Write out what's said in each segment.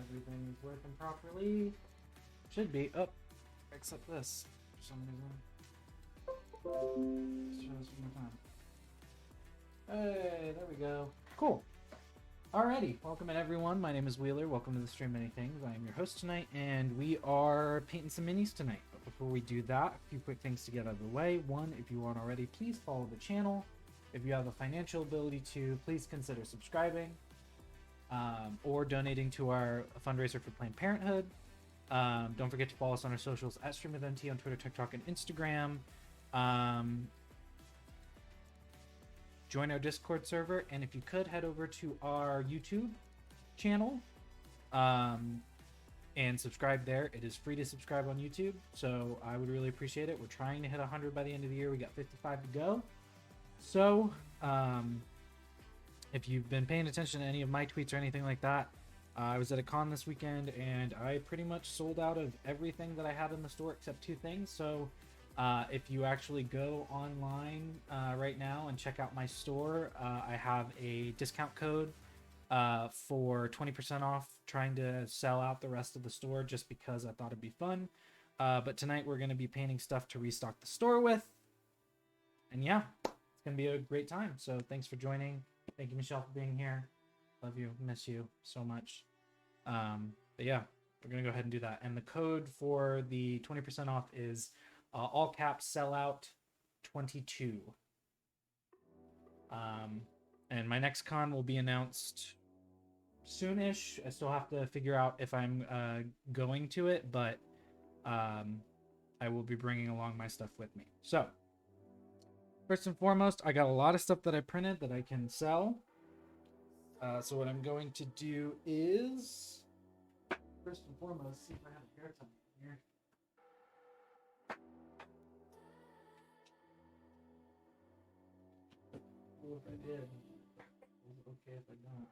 Everything is working properly. Should be. Oh, except this for some reason. Let's try this one more time. Hey, there we go. Cool. Alrighty, welcome in everyone. My name is Wheeler. Welcome to the Stream Many Things. I am your host tonight, and we are painting some minis tonight. But before we do that, a few quick things to get out of the way. One, if you aren't already, please follow the channel. If you have the financial ability to, please consider subscribing or donating to our fundraiser for Planned Parenthood. Don't forget to follow us on our socials at StreamWithMT on Twitter, TikTok, and Instagram. Join our Discord server, and if you could, head over to our YouTube channel and subscribe there. It is free to subscribe on YouTube, so I would really appreciate it. We're trying to hit 100 by the end of the year. We got 55 to go. So, if you've been paying attention to any of my tweets or anything like that, I was at a con this weekend, and I pretty much sold out of everything that I had in the store except two things. So, if you actually go online right now and check out my store, I have a discount code for 20% off, trying to sell out the rest of the store just because I thought it'd be fun. But tonight we're going to be painting stuff to restock the store with. And yeah, it's going to be a great time. So thanks for joining. Thank you, Michelle, for being here. Love you. Miss you so much. But yeah, we're going to go ahead and do that. And the code for the 20% off is all caps sellout 22. And my next con will be announced soonish. I still have to figure out if I'm going to it, but I will be bringing along my stuff with me. So first and foremost, I got a lot of stuff that I printed that I can sell. So what I'm going to do is, first and foremost, see if I have a hair tie here. Well, if I did, is it okay if I don't?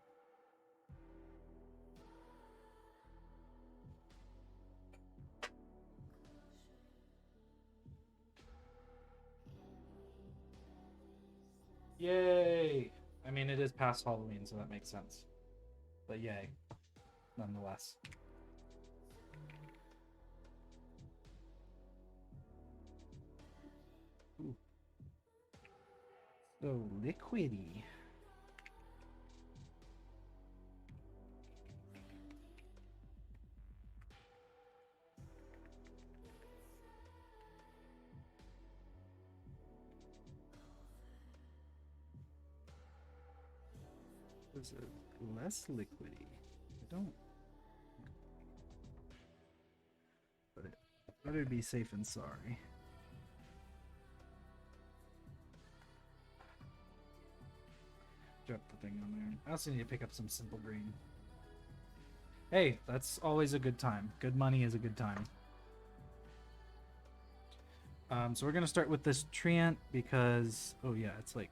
Yay! I mean, it is past Halloween, so that makes sense. But yay, nonetheless. Ooh. So liquidy. Is it less liquidy? I don't. But it better be safe and sorry. Drop the thing on there. I also need to pick up some simple green. Hey, that's always a good time. Good money is a good time. So we're gonna start with this treant because, oh yeah, it's like,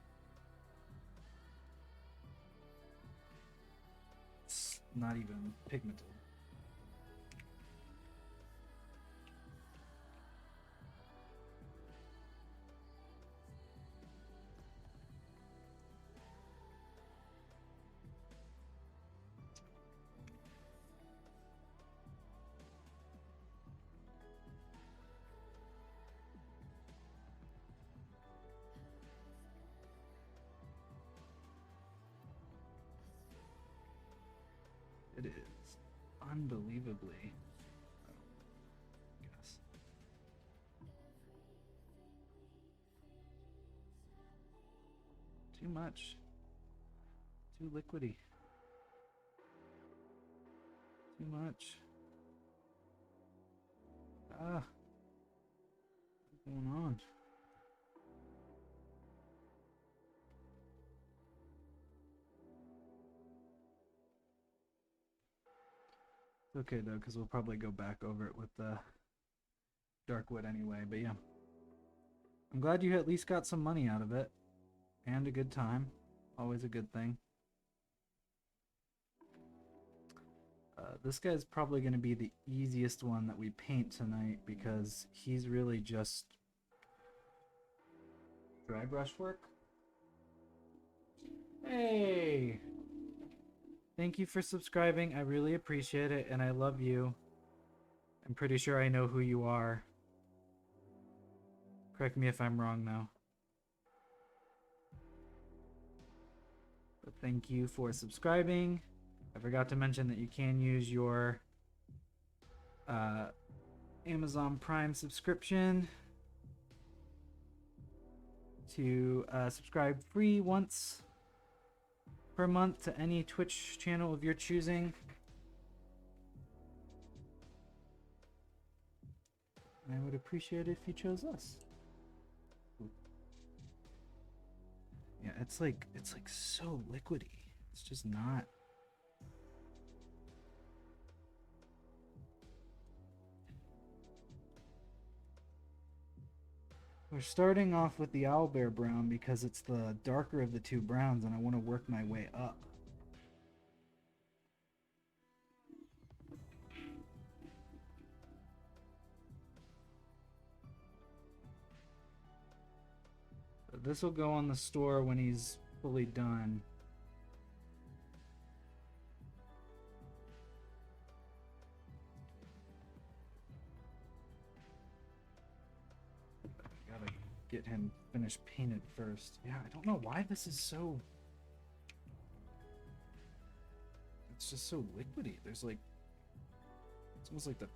it's not even pigmented. It is unbelievably, I guess. Too much. Too liquidy. Too much. Ah. What's going on? It's okay though, because we'll probably go back over it with the dark wood anyway, but yeah. I'm glad you at least got some money out of it. And a good time. Always a good thing. This guy's probably going to be the easiest one that we paint tonight because he's really just dry brush work. Hey! Thank you for subscribing. I really appreciate it, and I love you. I'm pretty sure I know who you are. Correct me if I'm wrong, though. But thank you for subscribing. I forgot to mention that you can use your Amazon Prime subscription to subscribe free once per month to any Twitch channel of your choosing. And I would appreciate it if you chose us. Yeah, it's like so liquidy. It's just not. We're starting off with the owlbear brown because it's the darker of the two browns and I want to work my way up. So this will go on the store when he's fully done. Gotta get him finished painted first. Yeah, I don't know why this is so... It's just so liquidy. There's like... It's almost like the...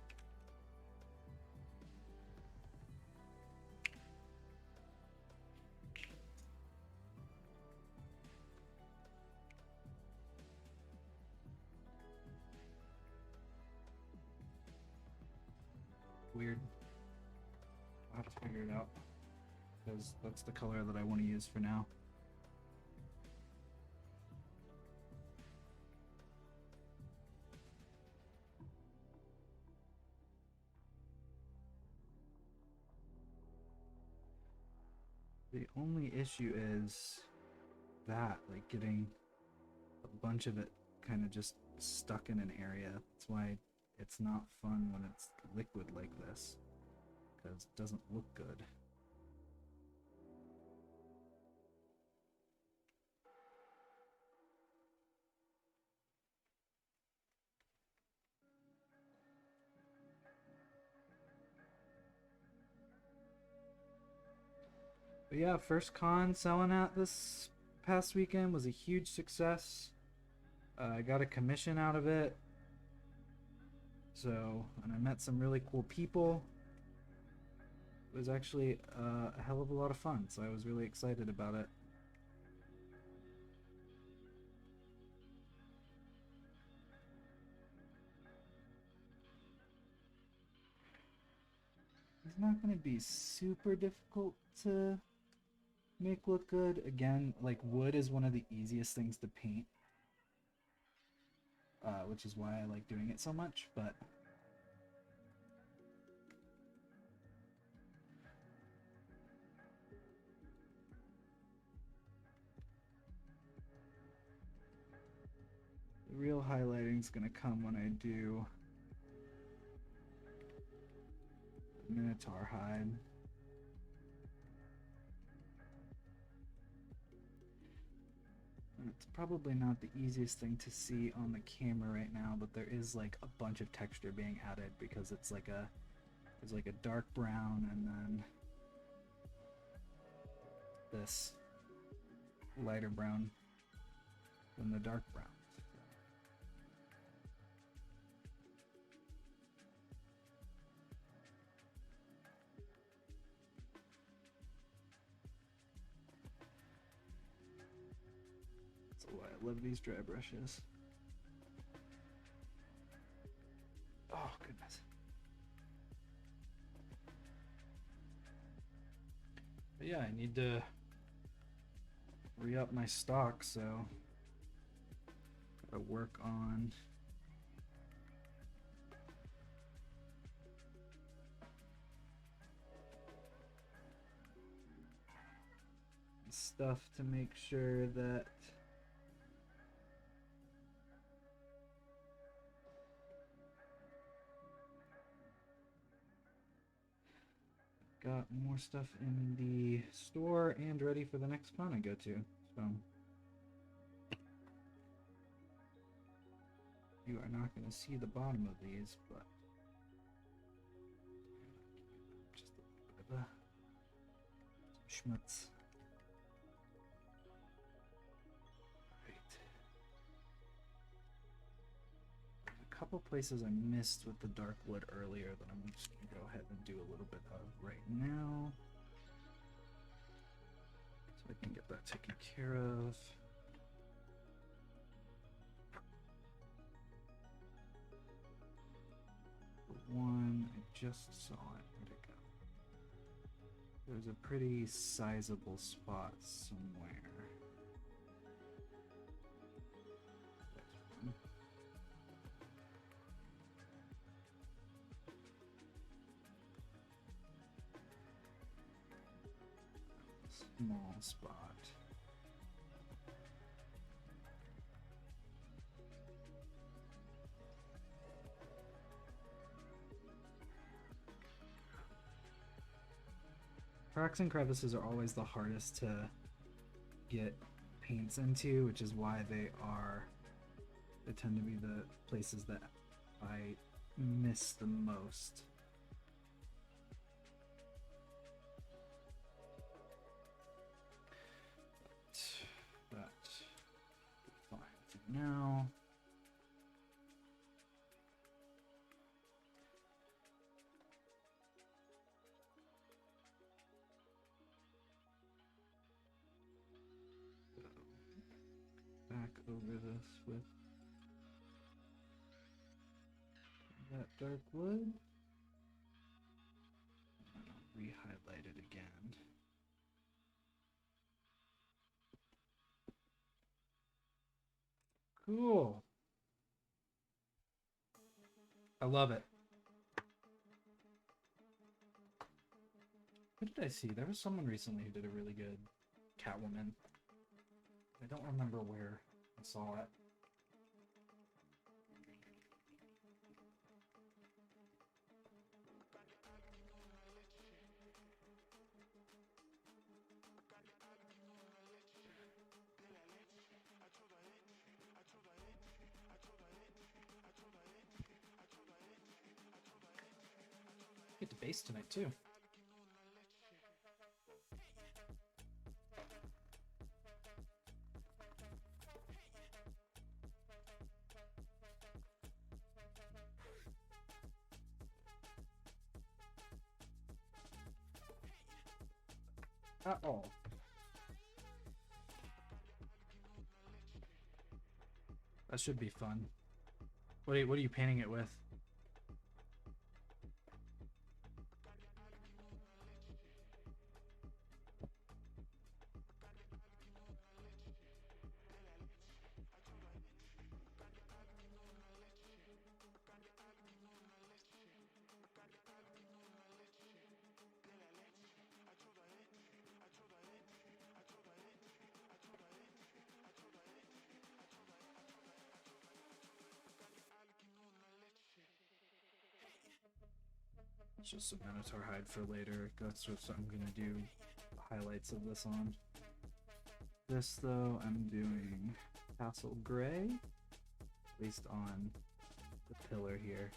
Weird. I'll have to figure it out. Because that's the color that I want to use for now. The only issue is that, like, getting a bunch of it kind of just stuck in an area. That's why it's not fun when it's liquid like this, because it doesn't look good. But yeah, first con selling out this past weekend was a huge success. I got a commission out of it. So, and I met some really cool people. It was actually a hell of a lot of fun, so I was really excited about it. It's not going to be super difficult to make look good. Again, like, wood is one of the easiest things to paint, which is why I like doing it so much, but the real highlighting is going to come when I do Minotaur hide. It's probably not the easiest thing to see on the camera right now, but there is like a bunch of texture being added because it's like there's like a dark brown and then this lighter brown than the dark brown. That's why I love these dry brushes. Oh, goodness. But yeah, I need to re-up my stock, so gotta work on stuff to make sure that got more stuff in the store and ready for the next con I go to. So You are not going to see the bottom of these, but just a little bit of some schmutz. Right. There's a couple places I missed with the dark wood earlier that I'm just going to go ahead and do a little bit of right now, so I can get that taken care of. One, I just saw it. Where'd it go? There's a pretty sizable spot somewhere. There's one. Small spot. Cracks and crevices are always the hardest to get paints into, which is why they tend to be the places that I miss the most. That's fine for now. Back over this with that dark wood. And I'll re-highlight it again. Cool. I love it. What did I see? There was someone recently who did a really good Catwoman. I don't remember where I saw it. Get to base tonight too. Uh-oh. That should be fun. What are you painting it with? It's just some Minotaur hide for later. That's what I'm gonna do highlights of this on. This though, I'm doing Castle Gray, at least on the pillar here.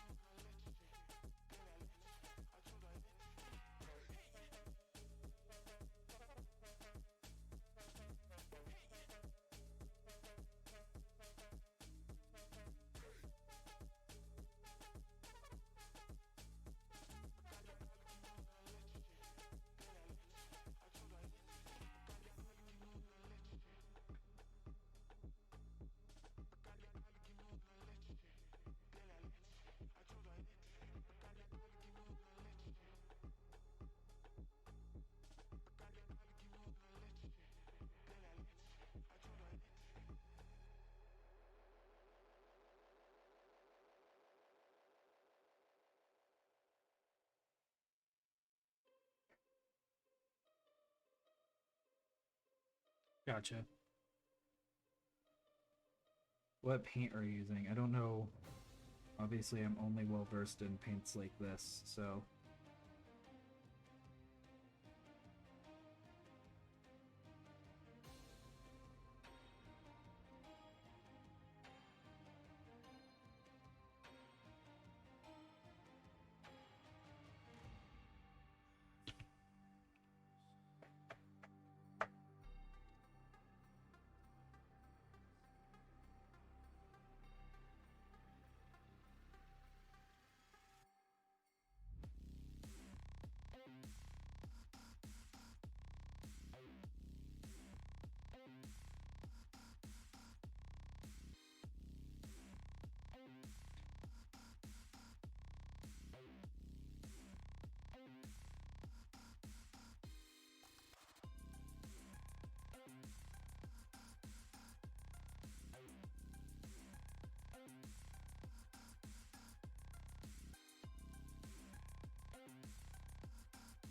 Gotcha. What paint are you using? I don't know. Obviously, I'm only well versed in paints like this, so.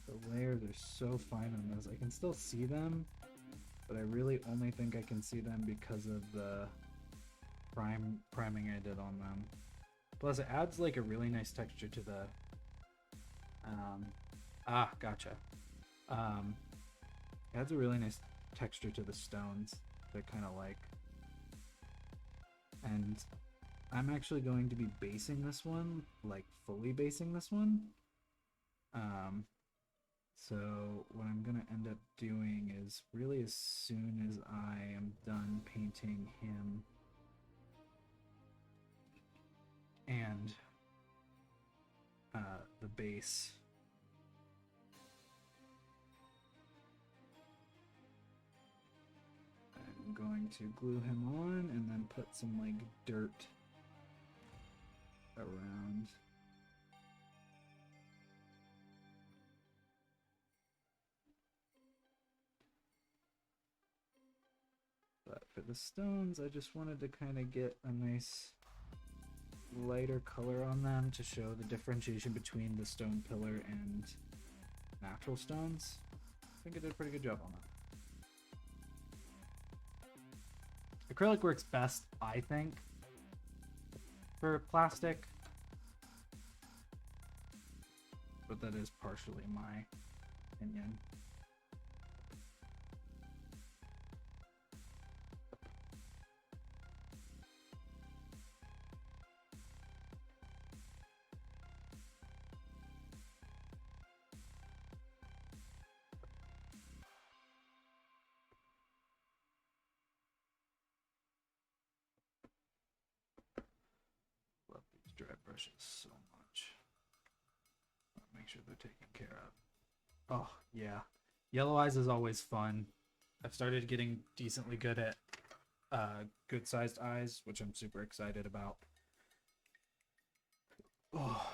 The layers are so fine on this. I can still see them, but I really only think I can see them because of the priming I did on them. Plus, it adds like a really nice texture to the. Gotcha. It adds a really nice texture to the stones that I kind of like. And I'm actually going to be basing this one, like fully basing this one. So what I'm gonna end up doing is really as soon as I am done painting him and the base, I'm going to glue him on and then put some like dirt around. But for the stones, I just wanted to kind of get a nice lighter color on them to show the differentiation between the stone pillar and natural stones. I think I did a pretty good job on that. Acrylic works best, I think, for plastic, but that is partially my opinion. Love these dry brushes so much. Make sure they're taken care of. Oh, yeah. Yellow eyes is always fun. I've started getting decently good at good sized eyes, which I'm super excited about. Oh.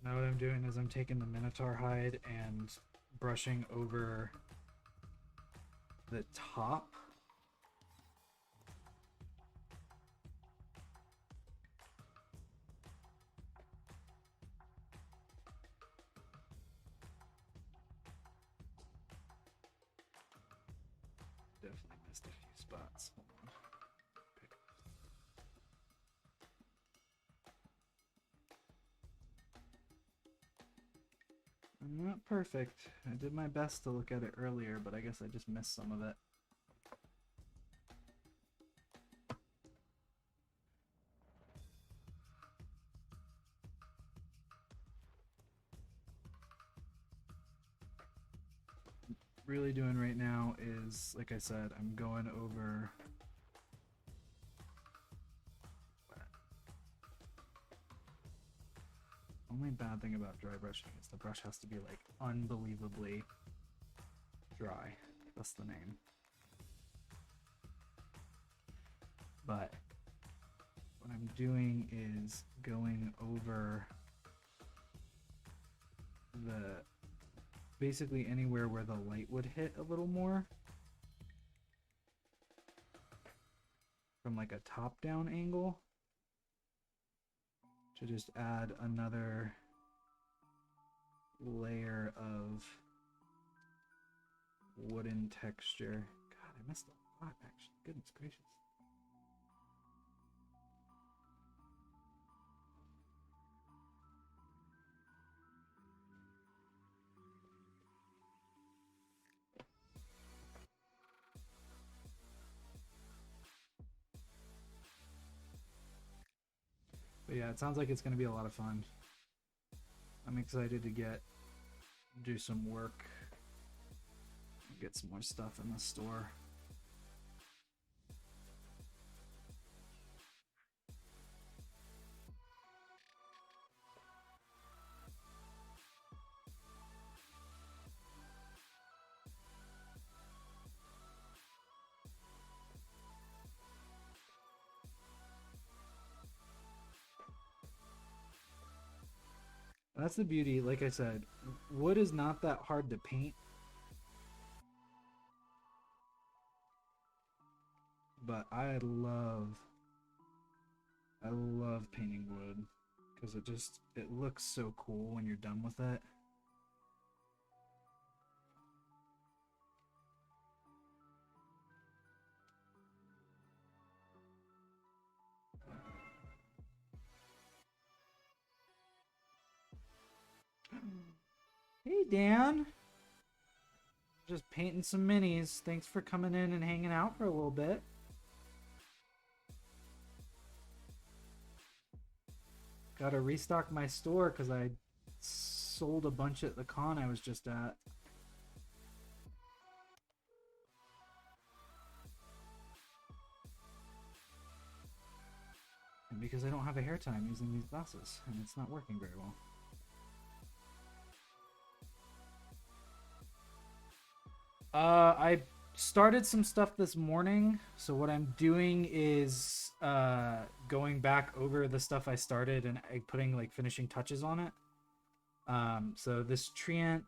Now what I'm doing is I'm taking the Minotaur hide and brushing over the top. Definitely missed a few spots. Hold on. I'm not perfect. I did my best to look at it earlier, but I guess I just missed some of it. Really doing right now is, like I said, I'm going over only bad thing about dry brushing is the brush has to be like unbelievably dry. That's the name. But what I'm doing is going over the basically anywhere where the light would hit a little more from like a top-down angle to just add another layer of wooden texture. God, I missed a lot actually. Goodness gracious. But yeah, it sounds like it's going to be a lot of fun. I'm excited to do some work, get some more stuff in the store. That's the beauty. Like I said, wood is not that hard to paint, but I love painting wood because it looks so cool when you're done with it. Hey Dan, just painting some minis. Thanks for coming in and hanging out for a little bit. Gotta restock my store because I sold a bunch at the con I was just at. And because I don't have a hair tie, I'm using these glasses, and it's not working very well. I started some stuff this morning, so what I'm doing is going back over the stuff I started and putting like finishing touches on it. So this treant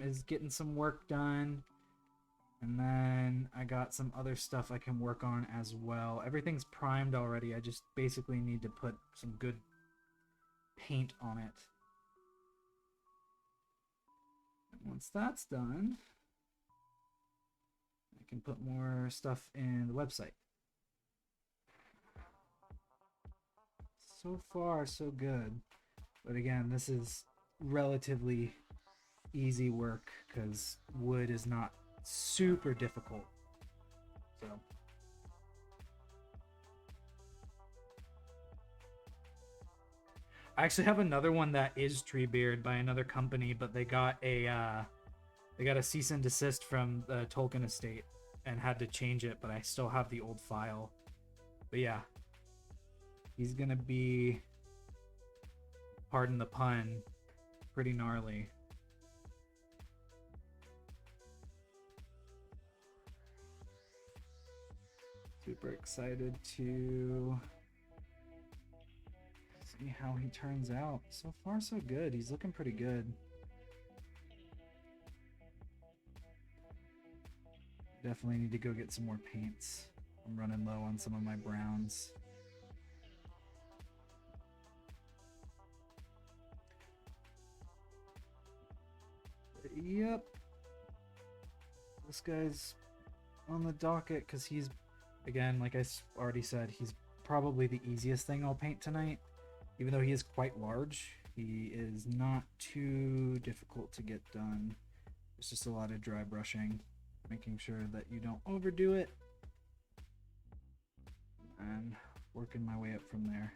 is getting some work done, and then I got some other stuff I can work on as well. Everything's primed already. I just basically need to put some good paint on it. And once that's done, I can put more stuff in the website. So far, so good. But again, this is relatively easy work because wood is not super difficult. So I actually have another one that is Treebeard by another company, but they got a cease and desist from the Tolkien estate and had to change it, but I still have the old file. But yeah, he's gonna be, pardon the pun, pretty gnarly. Super excited to see how he turns out. So far, so good. He's looking pretty good. Definitely need to go get some more paints. I'm running low on some of my browns. Yep. This guy's on the docket because he's, again, like I already said, he's probably the easiest thing I'll paint tonight. Even though he is quite large, he is not too difficult to get done. It's just a lot of dry brushing, making sure that you don't overdo it, and working my way up from there.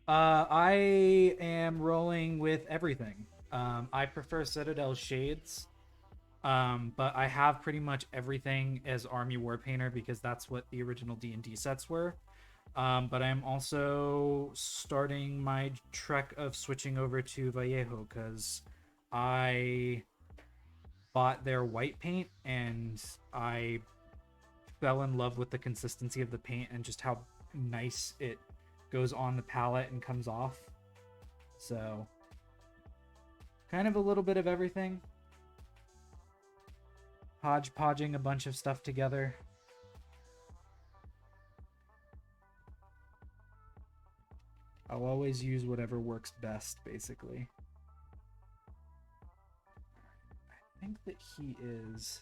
I am rolling with everything. I prefer Citadel Shades, but I have pretty much everything as Army War Painter because that's what the original D&D sets were. But I'm also starting my trek of switching over to Vallejo because I bought their white paint and I fell in love with the consistency of the paint and just how nice it goes on the palette and comes off. So kind of a little bit of everything. Hodgepodging a bunch of stuff together. I'll always use whatever works best, basically. I think that he is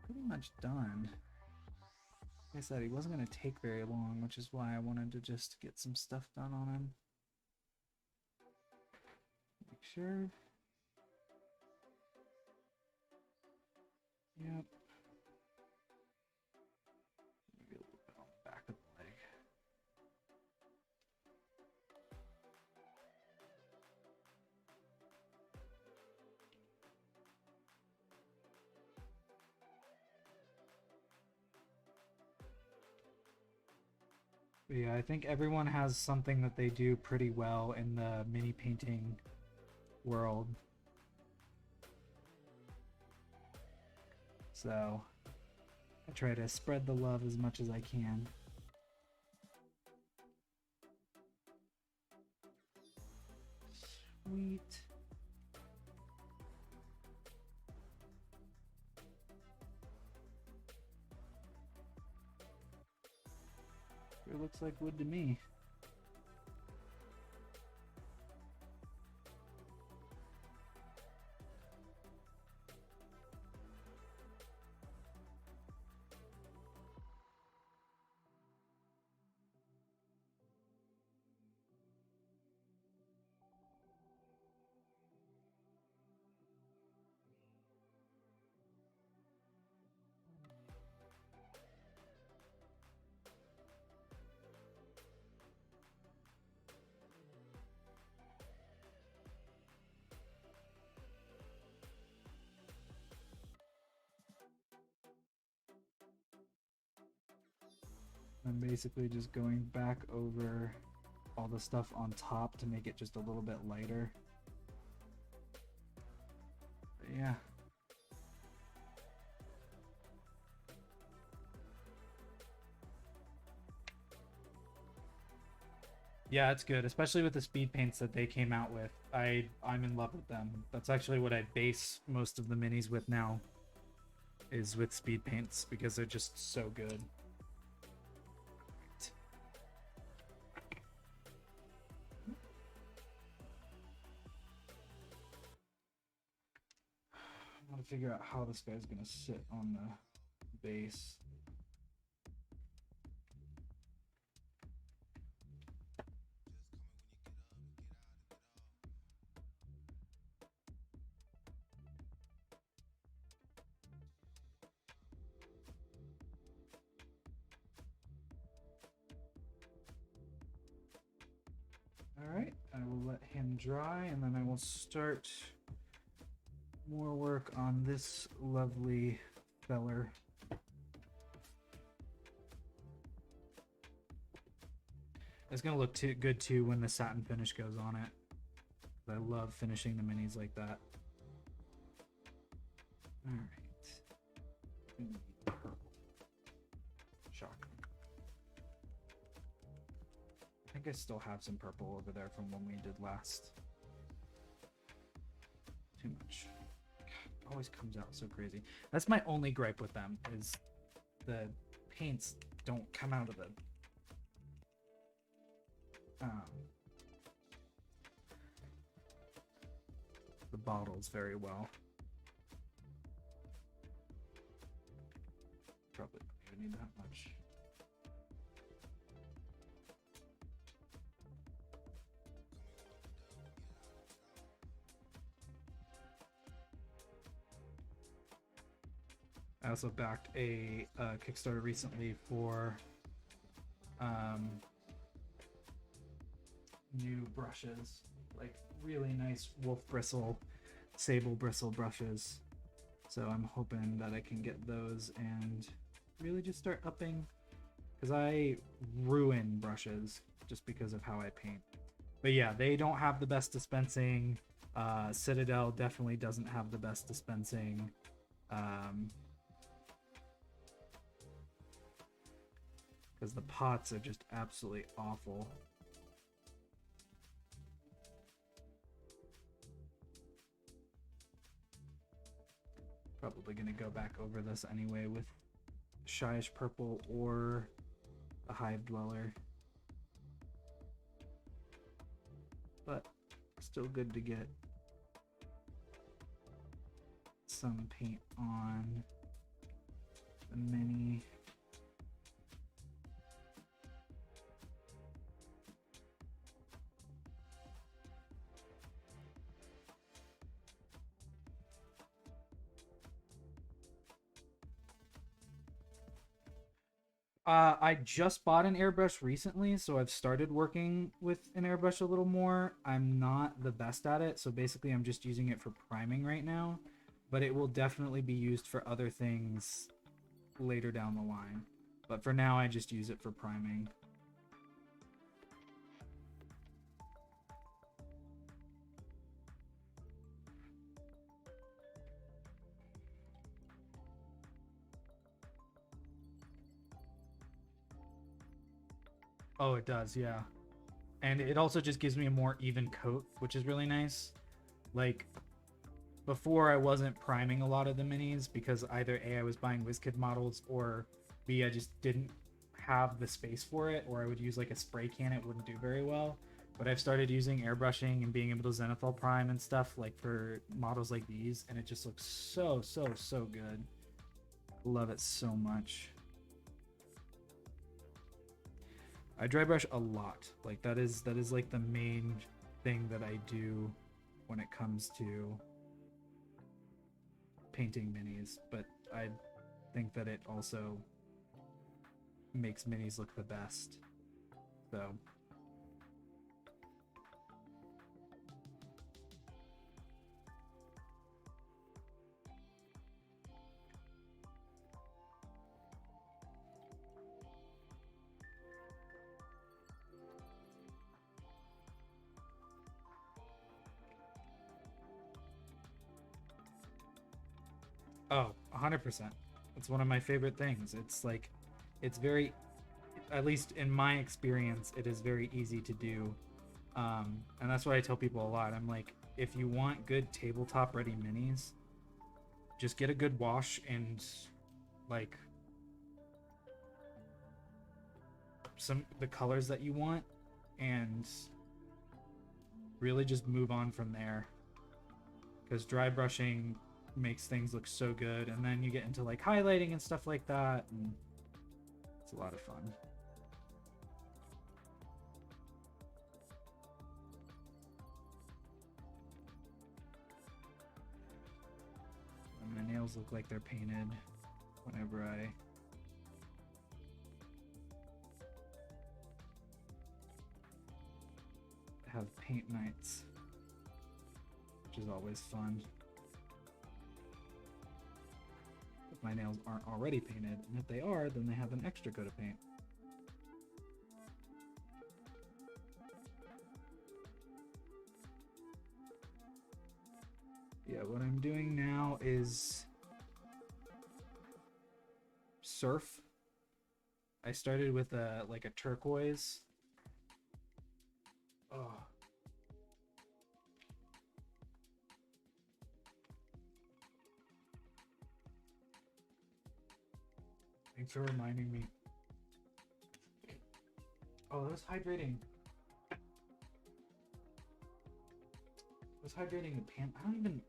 pretty much done. Like I said, he wasn't going to take very long, which is why I wanted to just get some stuff done on him. Make sure. Yep. Maybe a little bit on the back of the leg. But yeah, I think everyone has something that they do pretty well in the mini painting world. So I try to spread the love as much as I can. Sweet. It looks like wood to me. I'm basically just going back over all the stuff on top to make it just a little bit lighter. But yeah. Yeah, it's good, especially with the speed paints that they came out with. I'm in love with them. That's actually what I base most of the minis with now, is with speed paints, because they're just so good. I want to figure out how this guy's gonna sit on the base. Alright, I will let him dry, and then I will start more work on this lovely feller. It's gonna look good too when the satin finish goes on it. I love finishing the minis like that. Alright. Purple. Shocking. I think I still have some purple over there from when we did last. Too much. God, always comes out so crazy. That's my only gripe with them, is the paints don't come out of the bottles very well. Probably don't even need that much. I also backed a Kickstarter recently for new brushes, like really nice wolf bristle, sable bristle brushes. So I'm hoping that I can get those and really just start upping, because I ruin brushes just because of how I paint. But yeah, they don't have the best dispensing. Citadel definitely doesn't have the best dispensing. Because the pots are just absolutely awful. Probably going to go back over this anyway with Shyish Purple or the Hive Dweller. But still good to get some paint on the mini. I just bought an airbrush recently, so I've started working with an airbrush a little more. I'm not the best at it, so basically I'm just using it for priming right now, but it will definitely be used for other things later down the line. But for now, I just use it for priming. Oh, it does, yeah. And it also just gives me a more even coat, which is really nice. Like, before I wasn't priming a lot of the minis because either A, I was buying WizKid models, or B, I just didn't have the space for it, or I would use like a spray can, it wouldn't do very well. But I've started using airbrushing and being able to zenithal prime and stuff like for models like these, and it just looks so, so, so good. Love it so much. I dry brush a lot. Like that is like the main thing that I do when it comes to painting minis, but I think that it also makes minis look the best. So oh, 100%. It's one of my favorite things. It's like, it's very, at least in my experience, it is very easy to do. And that's what I tell people a lot. I'm like, if you want good tabletop ready minis, just get a good wash and like the colors that you want, and really just move on from there. Because dry brushing makes things look so good, and then you get into like highlighting and stuff like that, and it's a lot of fun. And my nails look like they're painted whenever I have paint nights, which is always fun. If my nails aren't already painted, and if they are, then they have an extra coat of paint. Yeah, what I'm doing now is surf. I started with a turquoise. Oh. Thanks for reminding me. Oh, that was hydrating. It was hydrating the pan. I don't even.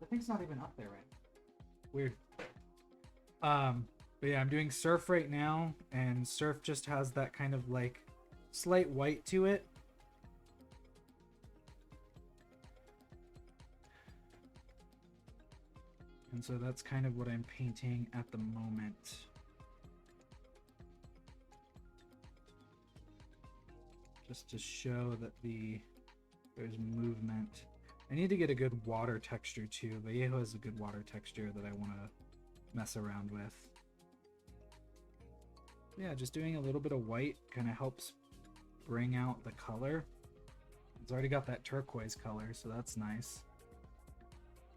The thing's not even up there right. Weird. But yeah, I'm doing surf right now, and surf just has that kind of like slight white to it. And so that's kind of what I'm painting at the moment. Just to show that there's movement. I need to get a good water texture too. Vallejo has a good water texture that I want to mess around with. Yeah, just doing a little bit of white kind of helps bring out the color. It's already got that turquoise color, so that's nice.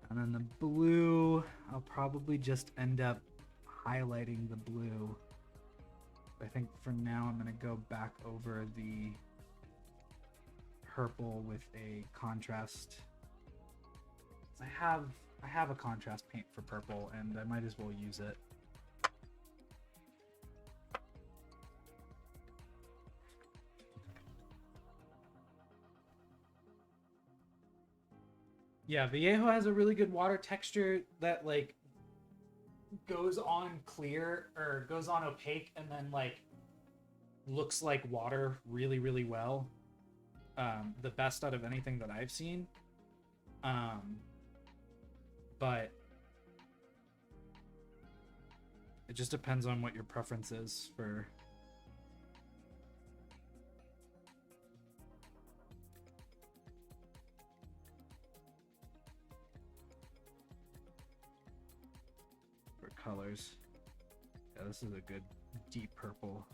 And then the blue, I'll probably just end up highlighting the blue. I think for now I'm going to go back over the purple with a contrast. I have a contrast paint for purple, and I might as well use it. Yeah, Vallejo has a really good water texture that like goes on clear or goes on opaque and then like looks like water really, really well. The best out of anything that I've seen. But it just depends on what your preference is for colors. Yeah, this is a good deep purple.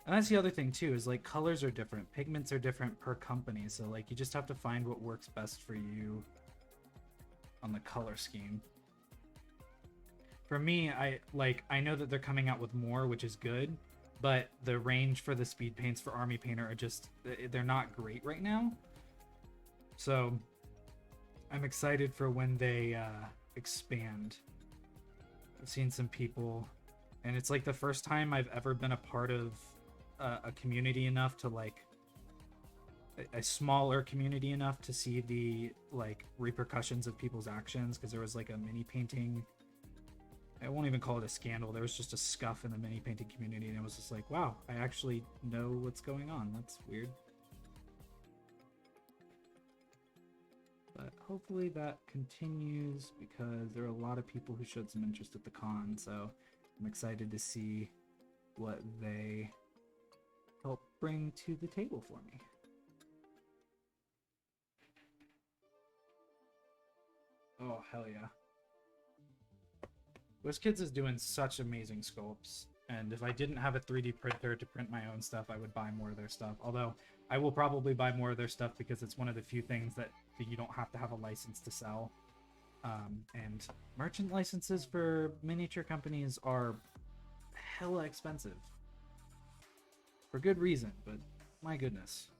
And that's the other thing too, is like colors are different, pigments are different per company, so like you just have to find what works best for you on the color scheme. For me, I know that they're coming out with more, which is good, but the range for the speed paints for Army Painter are just, they're not great right now. So I'm excited for when they expand. I've seen some people, and it's like the first time I've ever been a part of a community enough to like a smaller community enough to see the like repercussions of people's actions, because there was like a mini painting, I won't even call it a scandal, there was just a scuff in the mini painting community, and it was just like, wow, I actually know what's going on. That's weird. But hopefully that continues, because there are a lot of people who showed some interest at the con, so I'm excited to see what they help bring to the table for me. Oh, hell yeah. WizKids is doing such amazing sculpts, and if I didn't have a 3D printer to print my own stuff, I would buy more of their stuff. Although, I will probably buy more of their stuff because it's one of the few things that you don't have to have a license to sell. And merchant licenses for miniature companies are hella expensive. For good reason, but my goodness.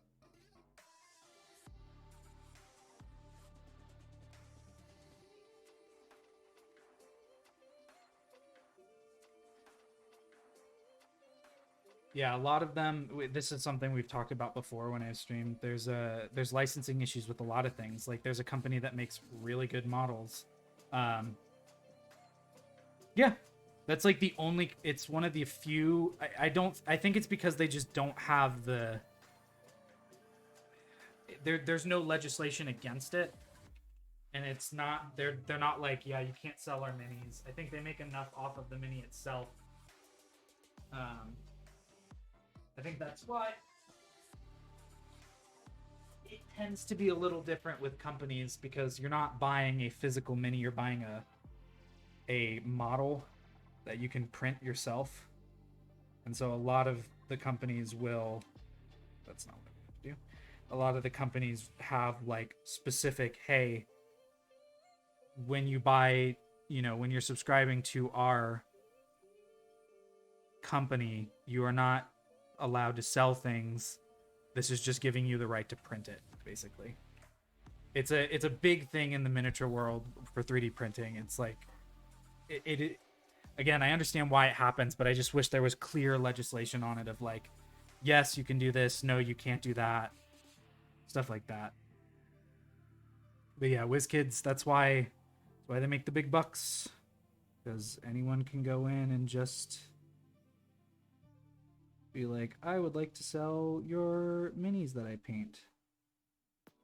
Yeah, a lot of them, this is something we've talked about before when I streamed. There's licensing issues with a lot of things. Like there's a company that makes really good models. Yeah, that's like the only, it's one of the few, I think it's because they just don't have there's no legislation against it. And it's not, they're not like, yeah, you can't sell our minis. I think they make enough off of the mini itself. I think that's why it tends to be a little different with companies, because you're not buying a physical mini, you're buying a model that you can print yourself. And so a lot of the companies will, that's not what I'm going to do. A lot of the companies have like specific, hey, when you buy, when you're subscribing to our company, you are not allowed to sell things. This is just giving you the right to print it, basically. It's a big thing in the miniature world for 3D printing. It's like it again, I understand why it happens, but I just wish there was clear legislation on it of like, yes, you can do this, no, you can't do that, stuff like that. But yeah, WizKids, that's why they make the big bucks, because anyone can go in and just be like, I would like to sell your minis that I paint.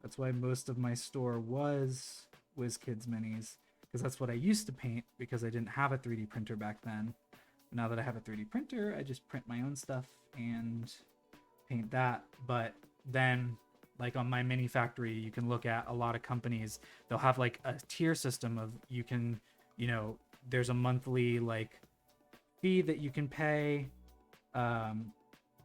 That's why most of my store was WizKids minis, because that's what I used to paint, because I didn't have a 3D printer back then. But now that I have a 3D printer, I just print my own stuff and paint that. But then, like on my mini factory, you can look at a lot of companies, they'll have like a tier system of, you can, there's a monthly like fee that you can pay,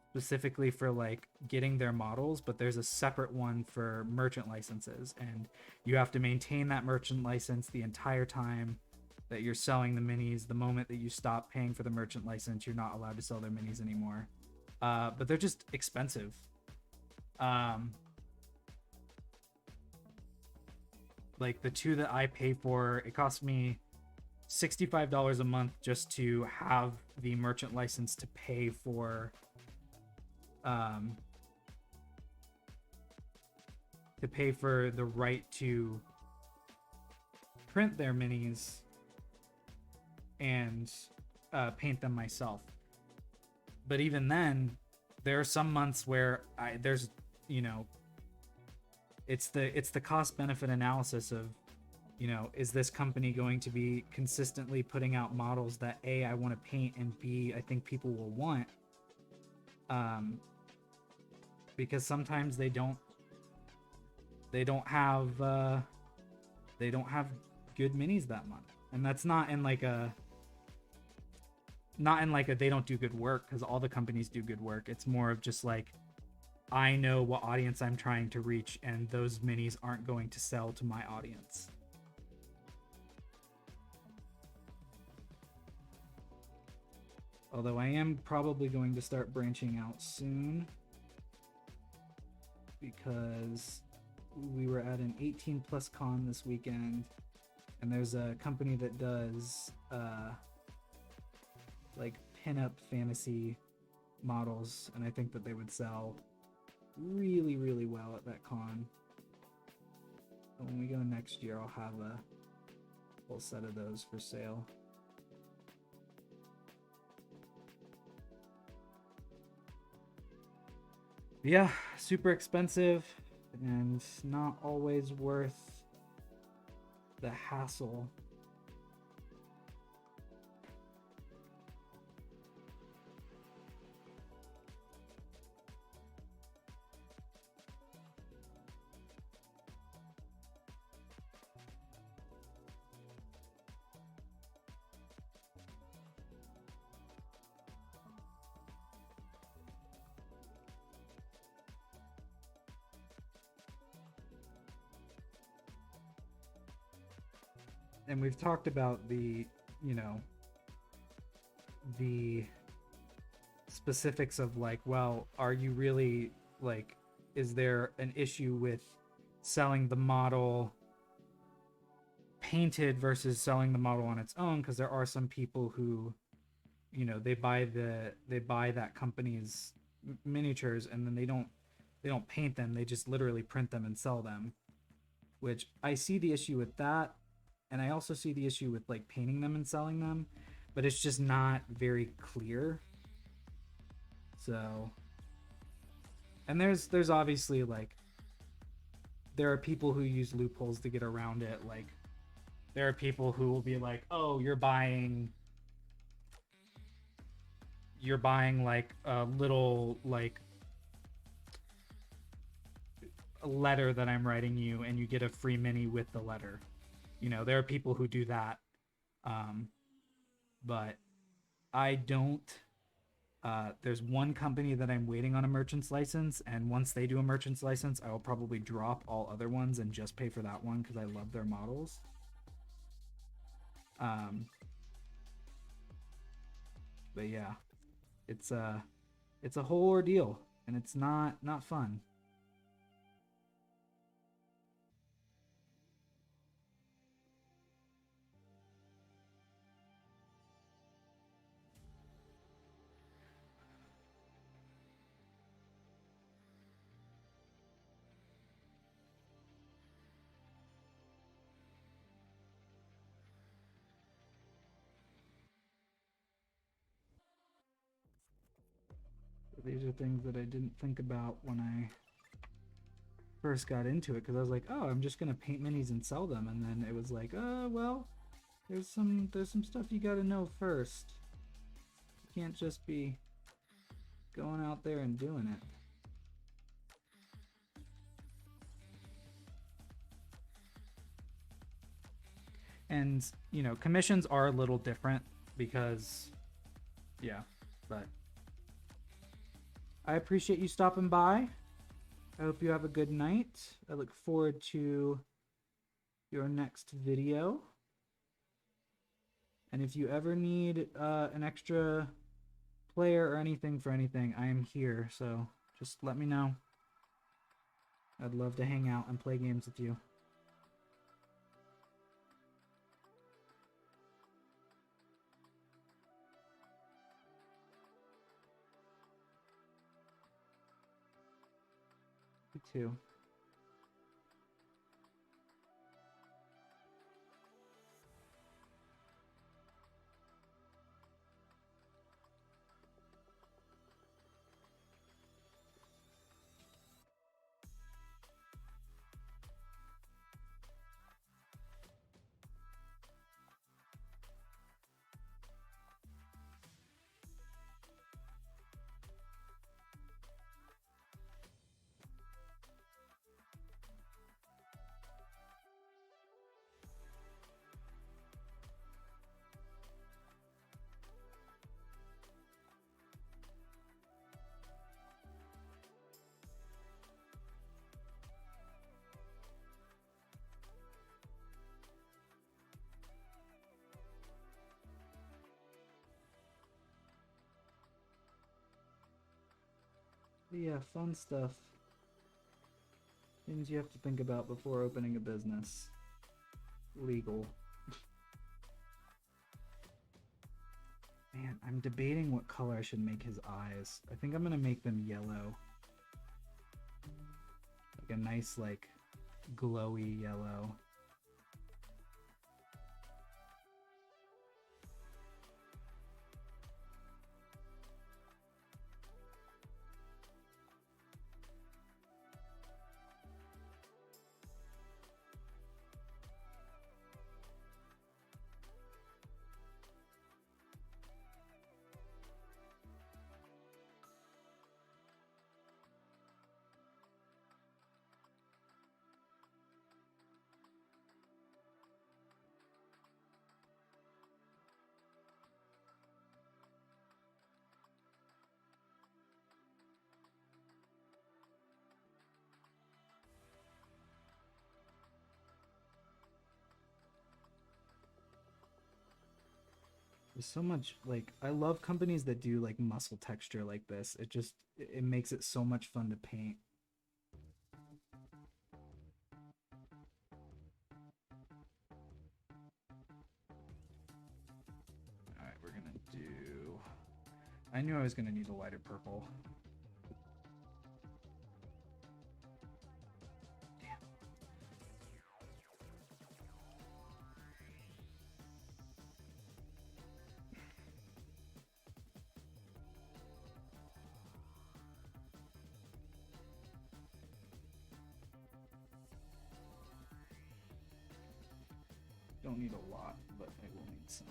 specifically for like getting their models, but there's a separate one for merchant licenses, and you have to maintain that merchant license the entire time that you're selling the minis. The moment that you stop paying for the merchant license, you're not allowed to sell their minis anymore. But they're just expensive. Like the two that I pay for, it cost me $65 a month just to have the merchant license to pay for the right to print their minis and paint them myself. But even then, there are some months where it's the cost benefit analysis of, is this company going to be consistently putting out models that A, I want to paint, and B, I think people will want. Because sometimes they don't have good minis that month, and that's not in like a they don't do good work, because all the companies do good work. It's more of just like, I know what audience I'm trying to reach, and those minis aren't going to sell to my audience. Although I am probably going to start branching out soon, because we were at an 18 plus con this weekend, and there's a company that does like pinup fantasy models, and I think that they would sell really, really well at that con. So when we go next year, I'll have a whole set of those for sale. Yeah, super expensive and not always worth the hassle. And we've talked about the, you know, the specifics of like, well, are you really like, is there an issue with selling the model painted versus selling the model on its own? Because there are some people who, you know, they buy that company's miniatures, and then they don't paint them, they just literally print them and sell them, which I see the issue with that, and I also see the issue with like painting them and selling them, but it's just not very clear. So, and there's obviously like, there are people who use loopholes to get around it. Like, there are people who will be like, oh, you're buying like a little like a letter that I'm writing you, and you get a free mini with the letter. You know, there are people who do that. But I don't. There's one company that I'm waiting on a merchant's license, and once they do a merchant's license, I will probably drop all other ones and just pay for that one because I love their models. But yeah, it's a whole ordeal, and it's not fun. So these are things that I didn't think about when I first got into it, because I was like, oh, I'm just gonna paint minis and sell them, and then it was like, well, there's some stuff you got to know first. You can't just be going out there and doing it. And, you know, commissions are a little different because, yeah, but I appreciate you stopping by. I hope you have a good night. I look forward to your next video. And if you ever need an extra player or anything for anything, I am here. So just let me know. I'd love to hang out and play games with you. You too. Yeah, fun stuff. Things you have to think about before opening a business. Legal. Man, I'm debating what color I should make his eyes. I think I'm gonna make them yellow. Like a nice, like, glowy yellow. There's so much, like, I love companies that do like muscle texture like this. It makes it so much fun to paint. All right, we're gonna do. I knew I was gonna need a lighter purple. Don't need a lot, but I will need some.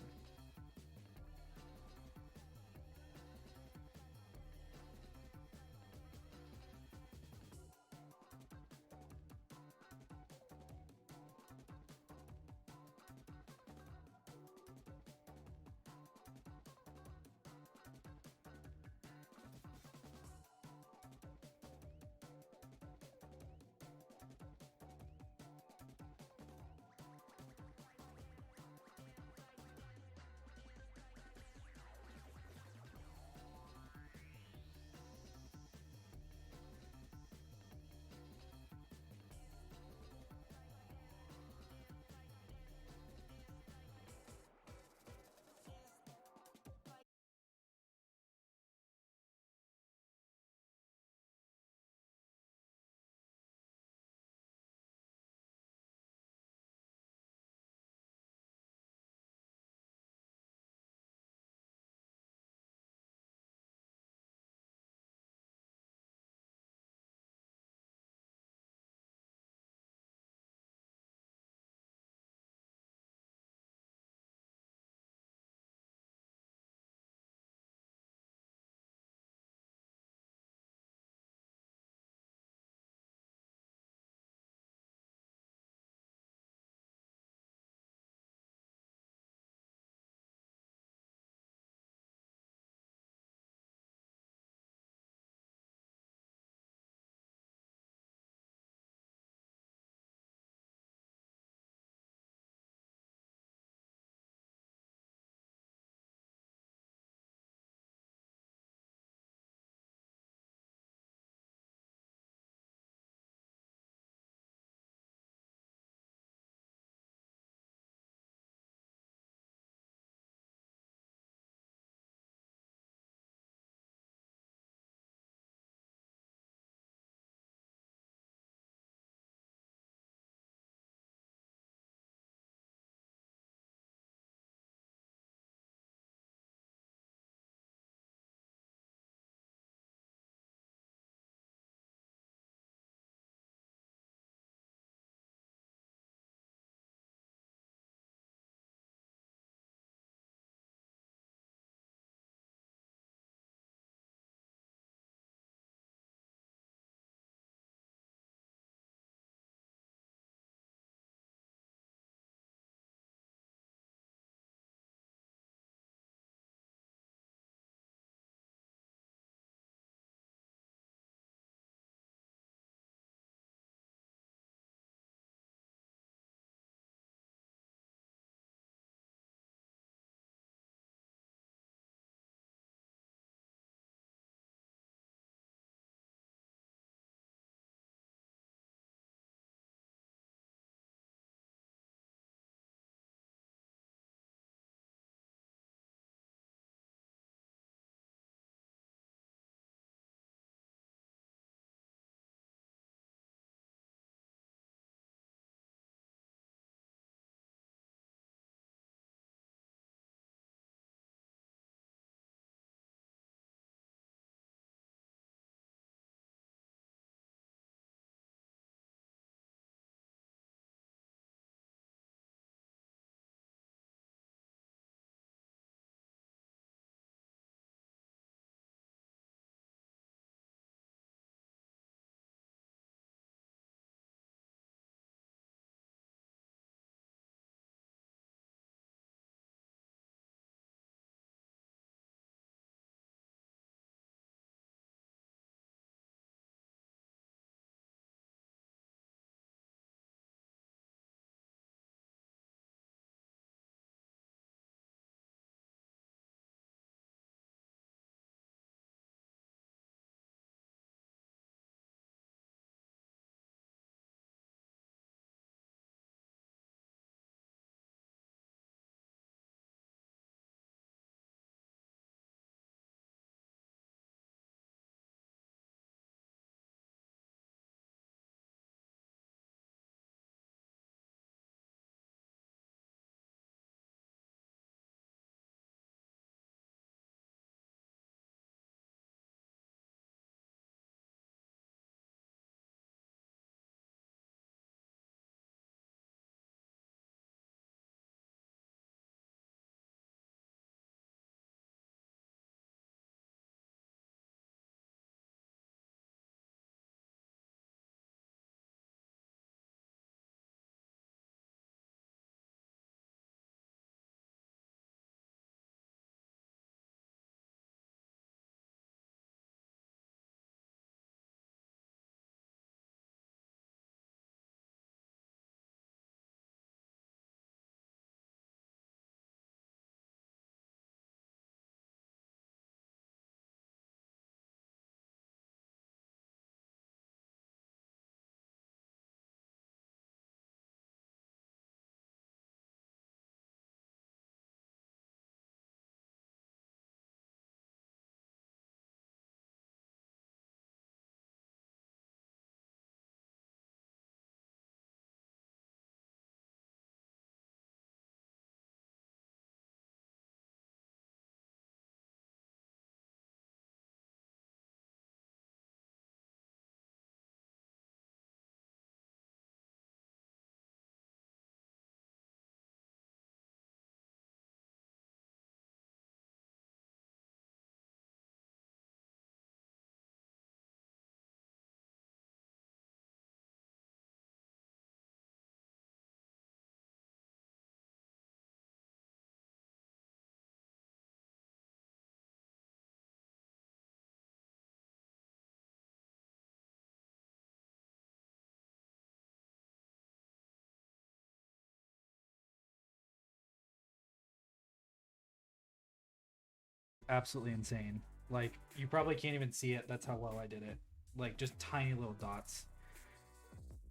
absolutely insane. Like, you probably can't even see it. That's how well I did it. Like, just tiny little dots.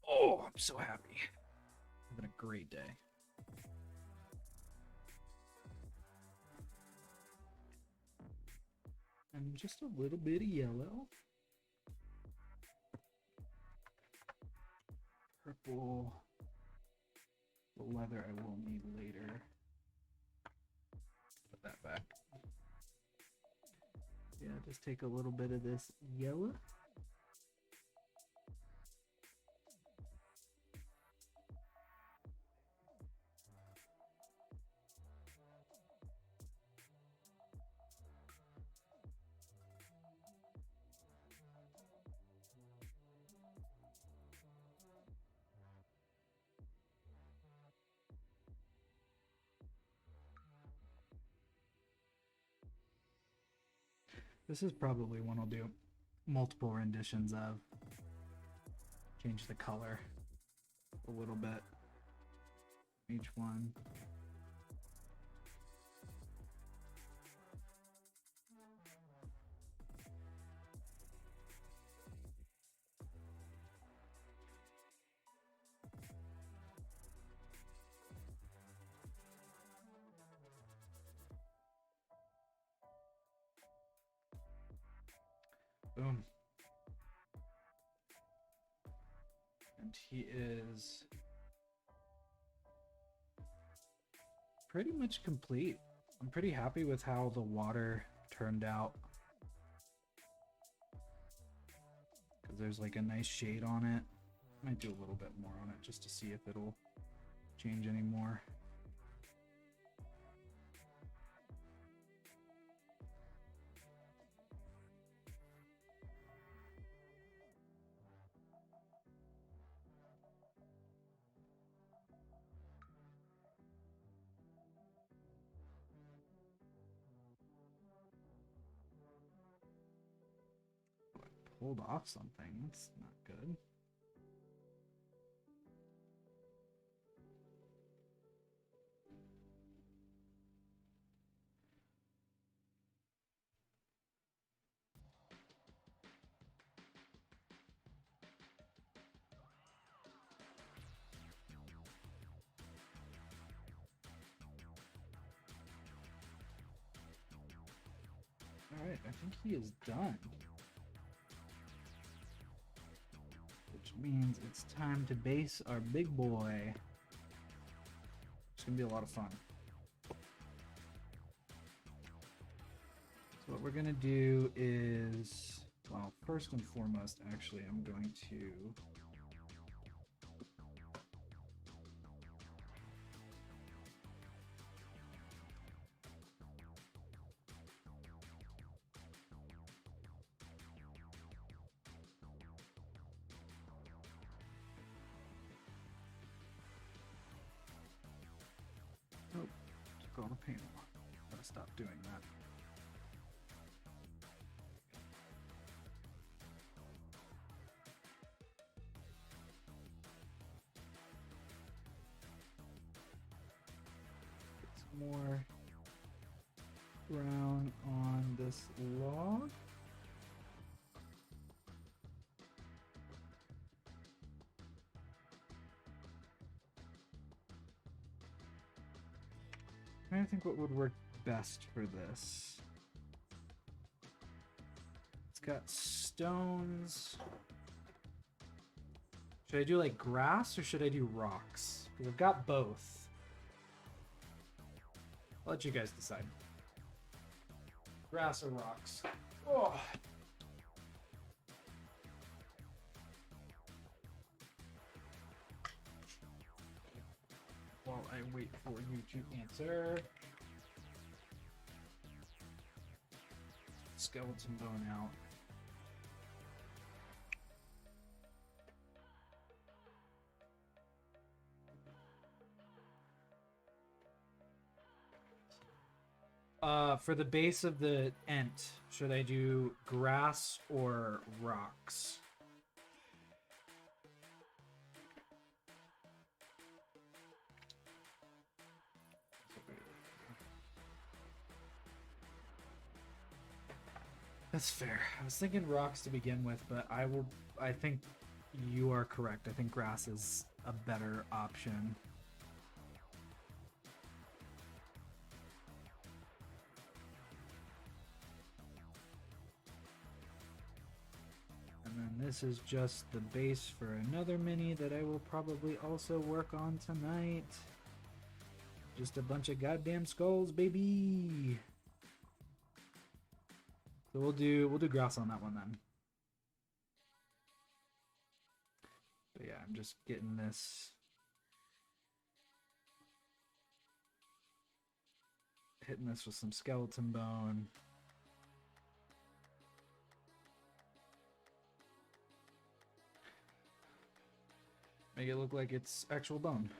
Oh, I'm so happy. Having a great day. And just a little bit of yellow. Purple. The leather I will need later. Put that back. Yeah, just take a little bit of this yellow. This is probably one I'll do multiple renditions of. Change the color a little bit. Each one. Boom. And he is pretty much complete. I'm pretty happy with how the water turned out. Because there's like a nice shade on it. Might do a little bit more on it just to see if it'll change any more. Pulled off something. That's not good. All right, I think he is done. Which means it's time to base our big boy. It's gonna be a lot of fun. So what we're gonna do is, well, first and foremost, actually, I'm going to took all the paint off. Gotta stop doing that. Get some more brown on this log. I think what would work best for this. It's got stones. Should I do like grass or should I do rocks? Because I've got both. I'll let you guys decide. Grass or rocks? Oh. While I wait for you to answer. Skeleton bone out. For the base of the ent, should I do grass or rocks? That's fair. I was thinking rocks to begin with, but I think you are correct. I think grass is a better option. And then this is just the base for another mini that I will probably also work on tonight. Just a bunch of goddamn skulls, baby. So we'll do grass on that one then. But yeah, I'm just getting this, hitting this with some skeleton bone. Make it look like it's actual bone.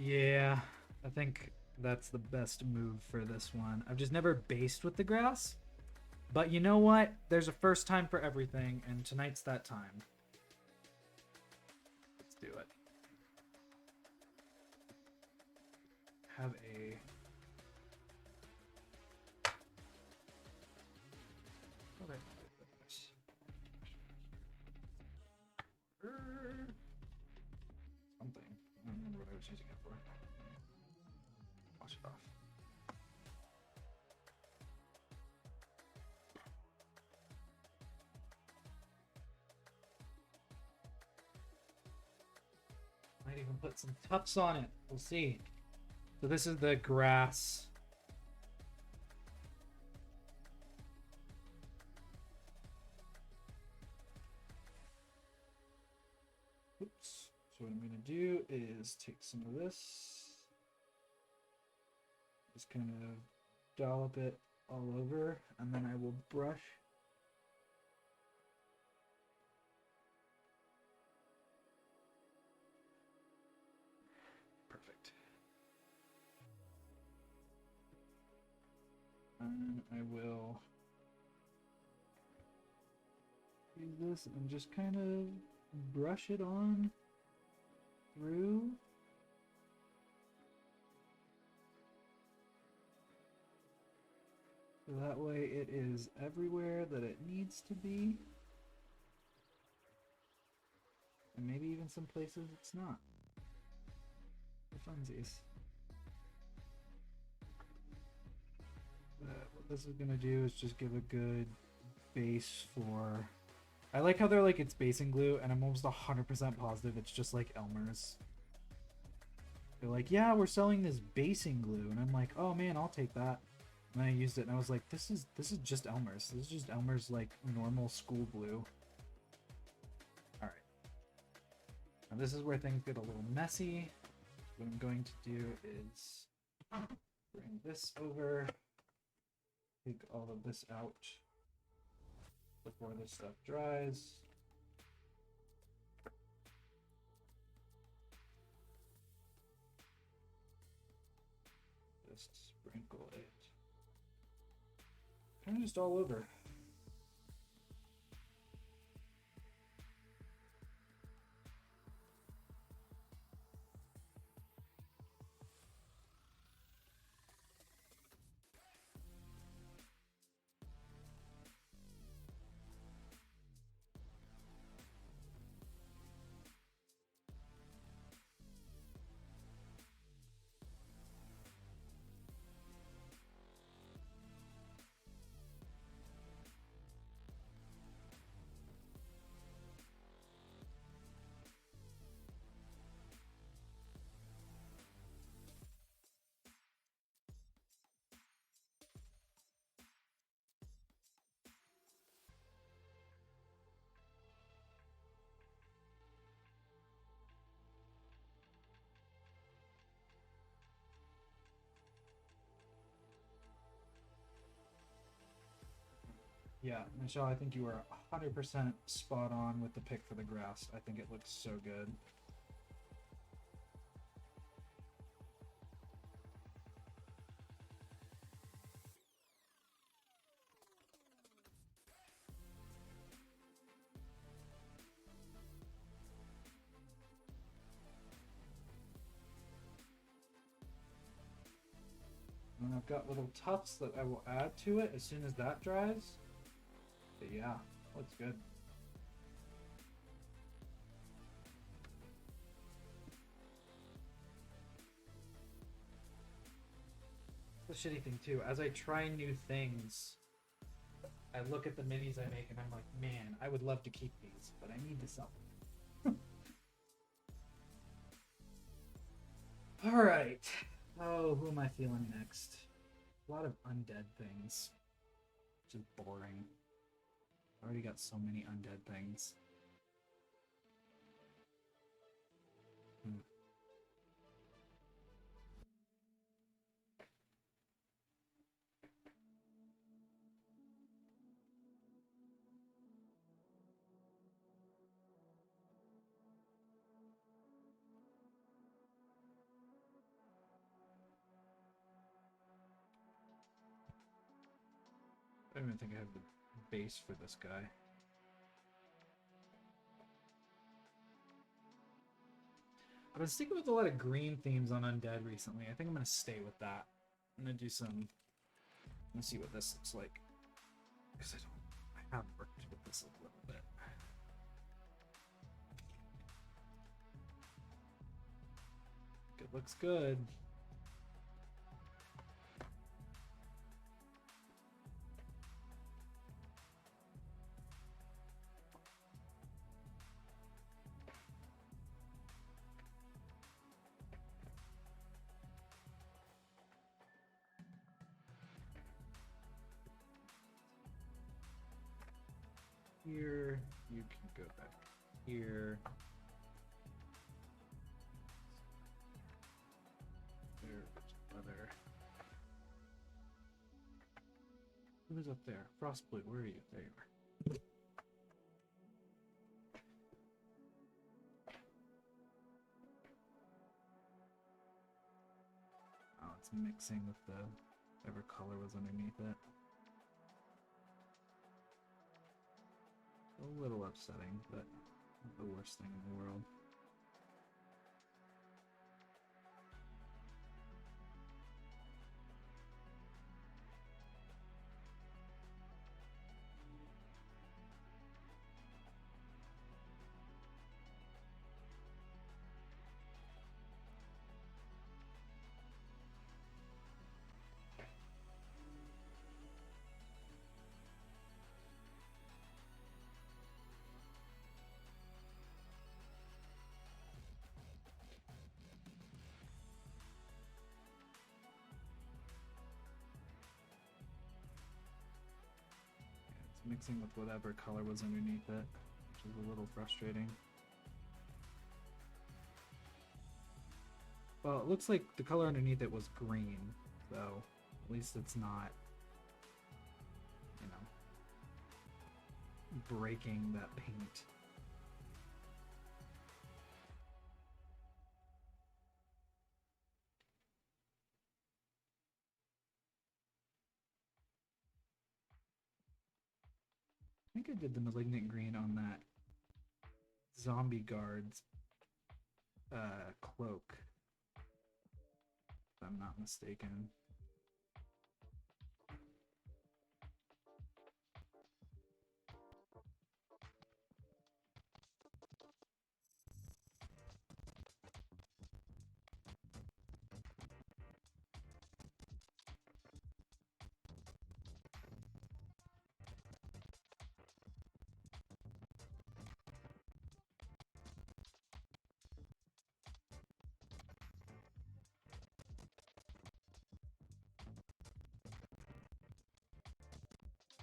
Yeah, I think that's the best move for this one. I've just never based with the grass. But you know what? There's a first time for everything, and tonight's that time. Let's do it. Have a... Something. I don't remember what I was using it for. Wash it off. Might even put some tufts on it. We'll see. So this is the grass. Oops. So what I'm going to do is take some of this. Just kind of dollop it all over, and then I will brush. Perfect. And I will use this and just kind of brush it on through. So that way it is everywhere that it needs to be. And maybe even some places it's not. For funsies. What this is going to do is just give a good base for... I like how they're like it's basing glue, and I'm almost 100% positive it's just like Elmer's. They're like, yeah, we're selling this basing glue, and I'm like, oh man, I'll take that. And I used it, and I was like, this is just Elmer's. This is just Elmer's like normal school glue. All right. Now this is where things get a little messy. What I'm going to do is bring this over, take all of this out before this stuff dries. Just sprinkle it. Kind of just all over. Yeah, Michelle, I think you are 100% spot on with the pick for the grass. I think it looks so good. got little tufts that I will add to it as soon as that dries. But yeah, looks good. The shitty thing too, as I try new things, I look at the minis I make and I'm like, man, I would love to keep these, but I need to sell them. All right. Oh, who am I feeling next? A lot of undead things. Which is boring. I already got so many undead things. I don't even think I have the base for this guy. I've been sticking with a lot of green themes on Undead recently. I think I'm going to stay with that. I'm going to do some... Let's see what this looks like. Because I have worked with this a little bit. It looks good. Here, you can go back here. There's other. Who's up there? Frost Blue, where are you? There you are. Oh, it's mixing with the whatever color was underneath it. A little upsetting, but not the worst thing in the world. Mixing with whatever color was underneath it, which is a little frustrating. Well, it looks like the color underneath it was green, so at least it's not, you know, breaking that paint. I think I did the malignant green on that zombie guard's cloak, if I'm not mistaken.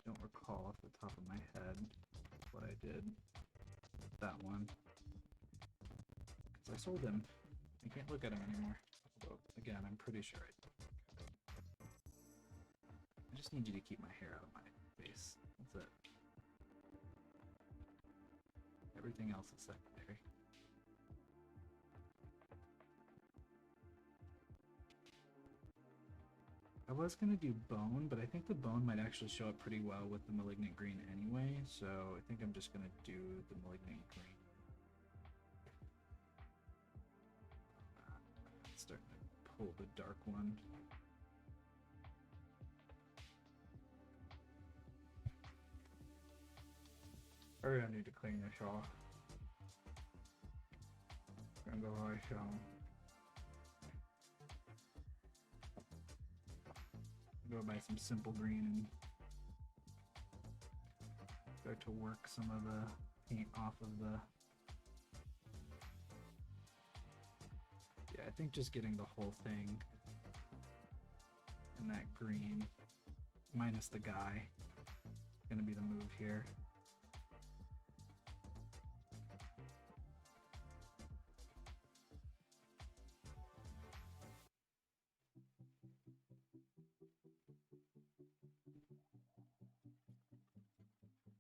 Don't recall off the top of my head what I did with that one, because I sold him. I can't look at him anymore. Although, again, I'm pretty sure I did. I just need you to keep my hair out of my face. That's it. Everything else is secondary. I was going to do bone, but I think the bone might actually show up pretty well with the malignant green anyway, so I think I'm just going to do the malignant green. It's starting to pull the dark one. I really need to clean this off. Gonna go high shower. Go buy some simple green and start to work some of the paint off of the. Yeah, I think just getting the whole thing in that green, minus the guy, gonna be the move here.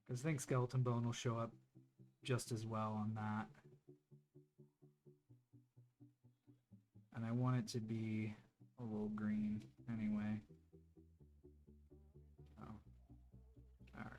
Because I think Skeleton Bone will show up just as well on that. And I want it to be a little green anyway. Oh, all right.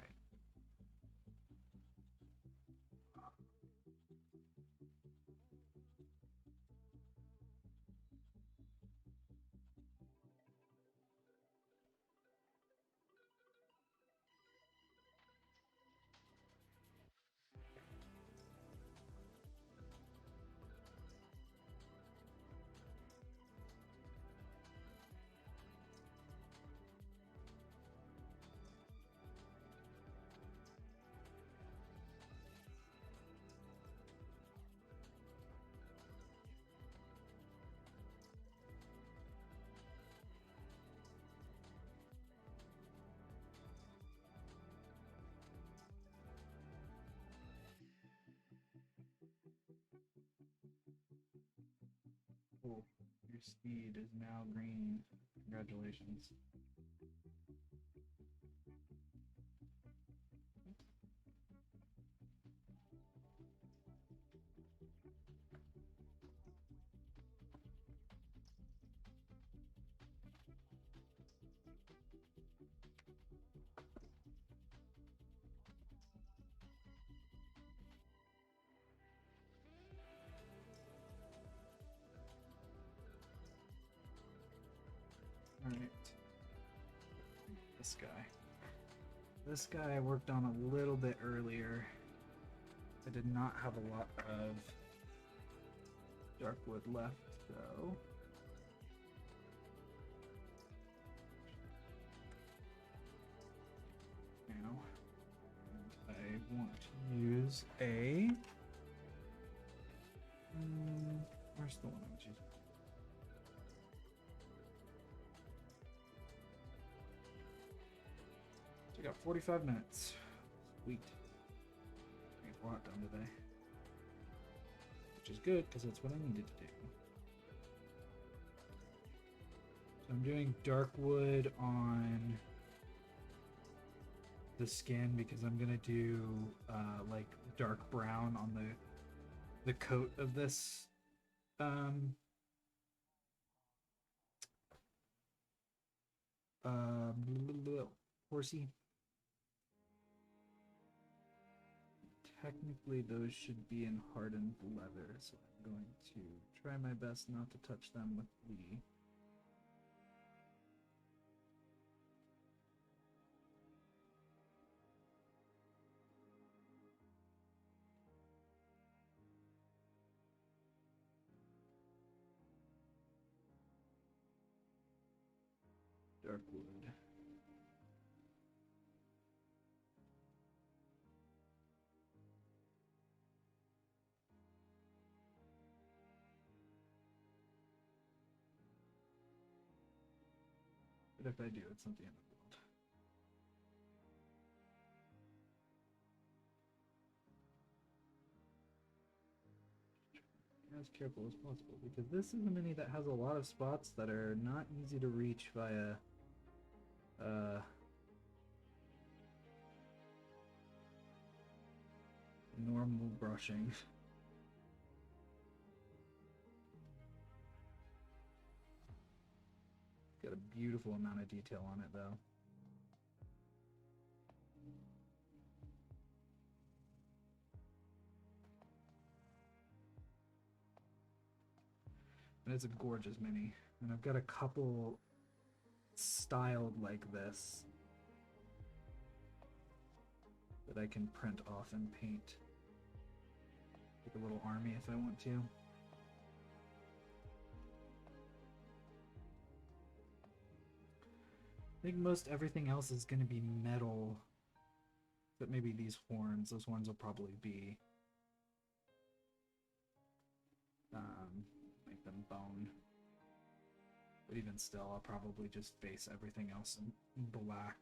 Cool. Your speed is now green. Congratulations. All right. This guy. This guy I worked on a little bit earlier. I did not have a lot of dark wood left, though. Now, I want to use a. Where's the one I'm choosing? So I got 45 minutes. Sweet. I get a lot done today. Which is good, because that's what I needed to do. So I'm doing dark wood on the skin because I'm gonna do like dark brown on the coat of this horsey. Technically those should be in hardened leather, so I'm going to try my best not to touch them with the dark wood. But if I do, it's not the end of the world. Be as careful as possible, because this is a mini that has a lot of spots that are not easy to reach via normal brushing. Got a beautiful amount of detail on it, though. And it's a gorgeous mini. And I've got a couple styled like this that I can print off and paint. Like a little army if I want to. I think most everything else is going to be metal. But maybe these horns, those horns will probably be make them bone. But even still, I'll probably just base everything else in black.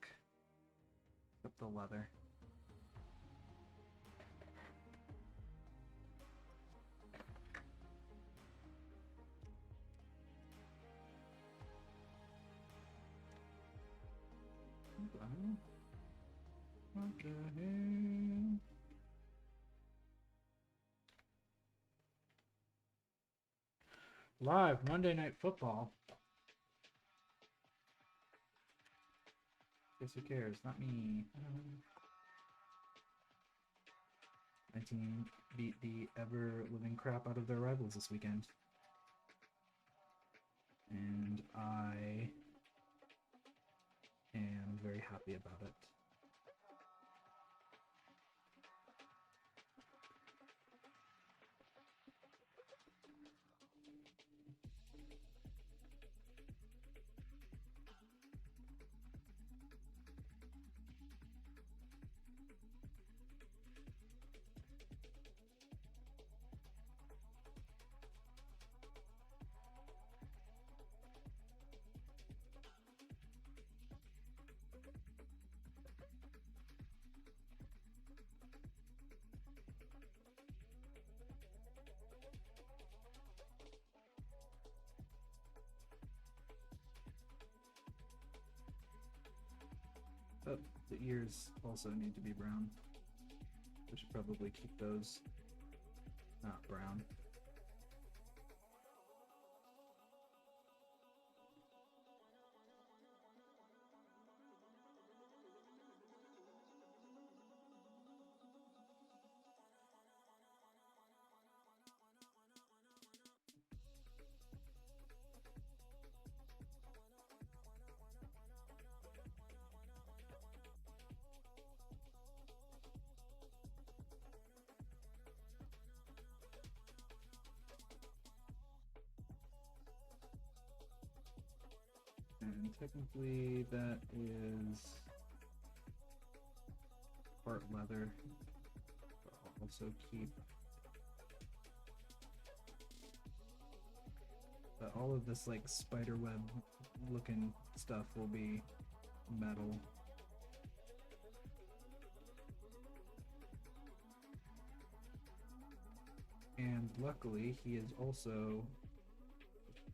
Except the leather. What the hell? Live Monday Night Football. Guess who cares? Not me. My team beat the ever-living crap out of their rivals this weekend. And I am very happy about it. Oh, the ears also need to be brown. I should probably keep those not brown. And technically that is part leather, but I'll also keep all of this like spider web looking stuff will be metal. And luckily he is also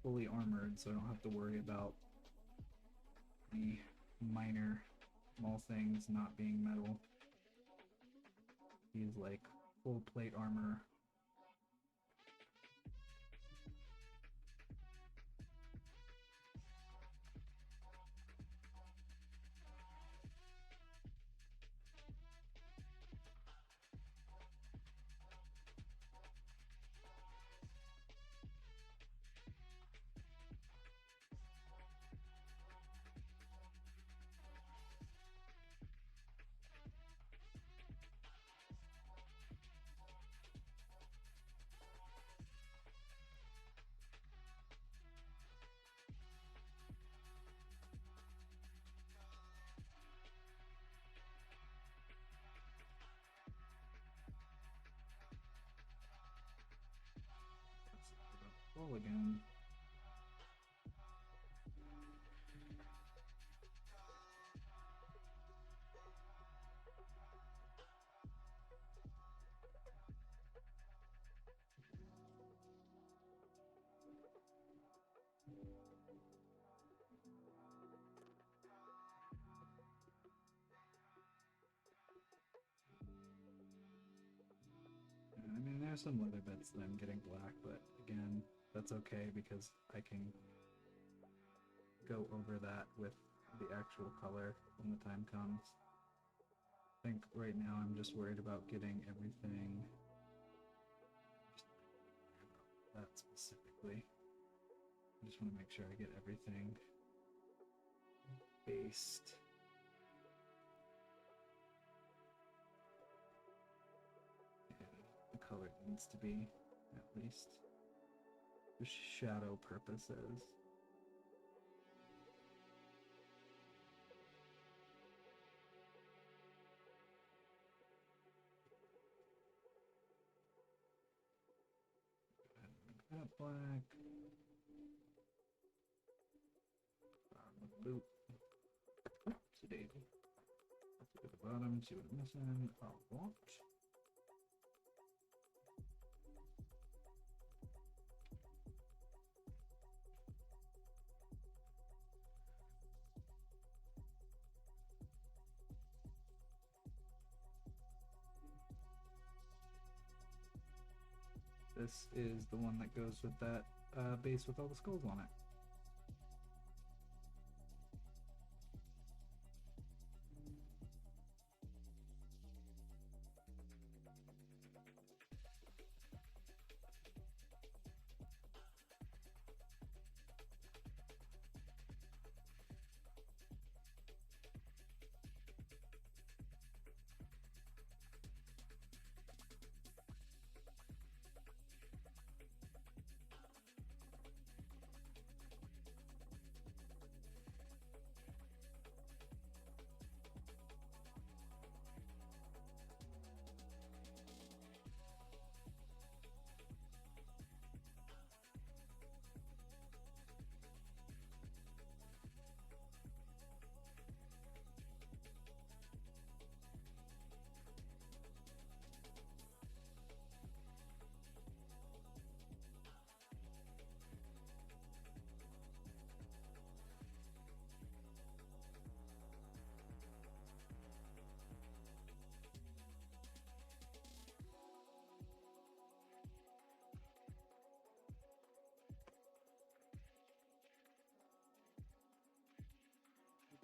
fully armored, so I don't have to worry about the minor small things not being metal. He's like full plate armor. Roll again. I mean, there's some leather bits that I'm getting black, but again, that's okay because I can go over that with the actual color when the time comes. I think right now I'm just worried about getting everything, that specifically. I just want to make sure I get everything based. color needs to be, at least. For shadow purposes. That black. Boot. Oopsie daisy. Let's look at the bottom, see what I'm missing. A lot. This is the one that goes with that base with all the skulls on it.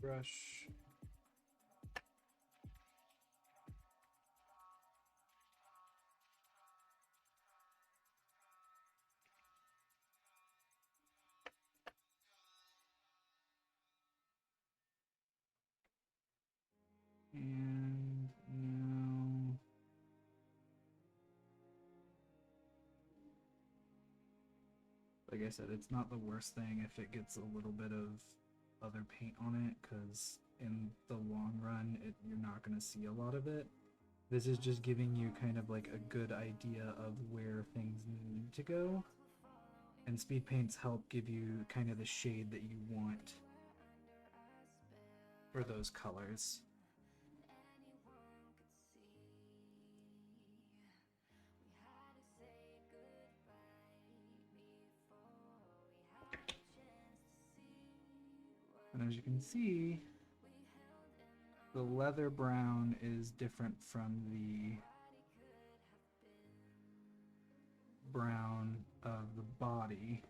Brush. And now like I said, it's not the worst thing if it gets a little bit of other paint on it, because in the long run you're not going to see a lot of it. This is just giving you kind of like a good idea of where things need to go, and speed paints help give you kind of the shade that you want for those colors. And as you can see, the leather brown is different from the brown of the body.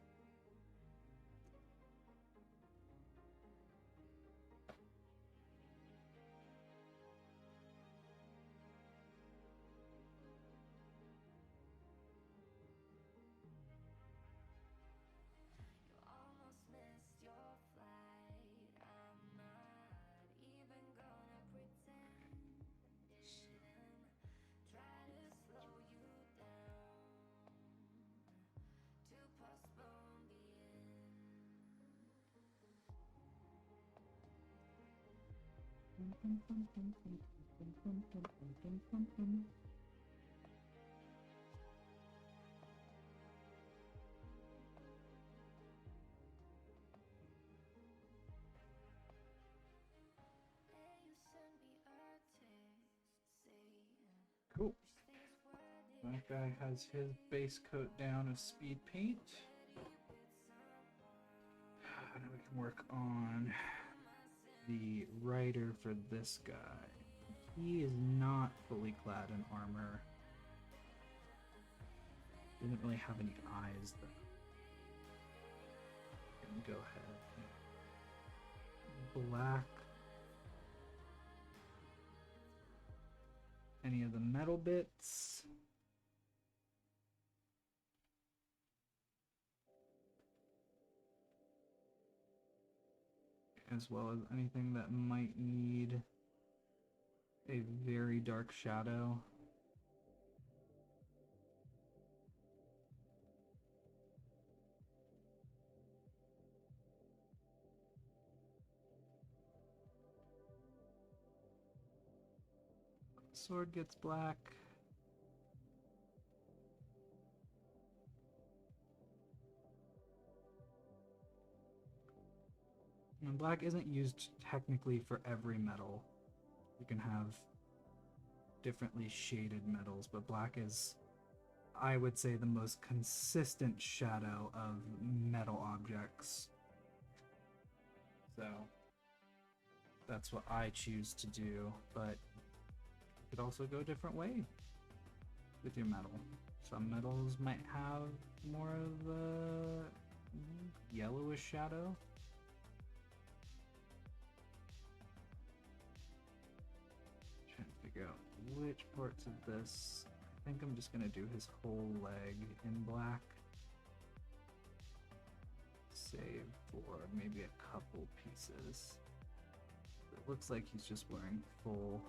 Cool. That guy has his base coat down of speed paint. Now we can work on the rider for this guy. He is not fully clad in armor. Didn't really have any eyes though. Go ahead. Black. Any of the metal bits. As well as anything that might need a very dark shadow. sword gets black. And black isn't used technically for every metal. You can have differently shaded metals, but black is, I would say, the most consistent shadow of metal objects. So that's what I choose to do, but you could also go a different way with your metal. Some metals might have more of a yellowish shadow. Trying to figure out which parts of this. I think I'm just gonna do his whole leg in black. Save for maybe a couple pieces. It looks like he's just wearing full.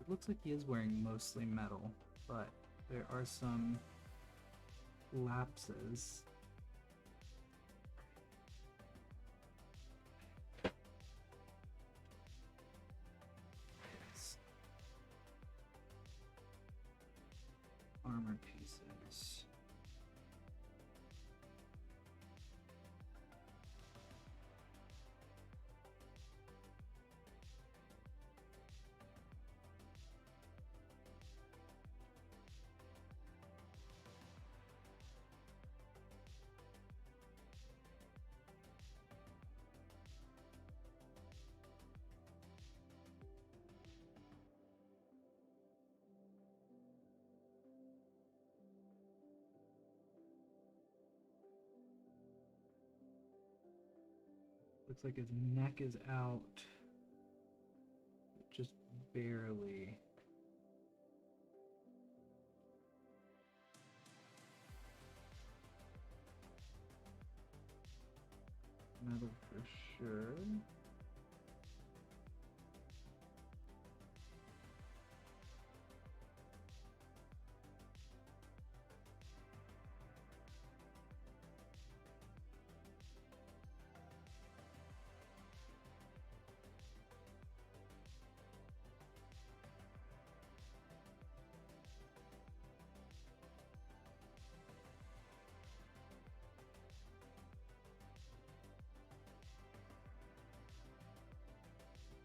It looks like he is wearing mostly metal, but there are some lapses. Yes. Armor pieces. Looks like his neck is out. Just barely. Metal for sure.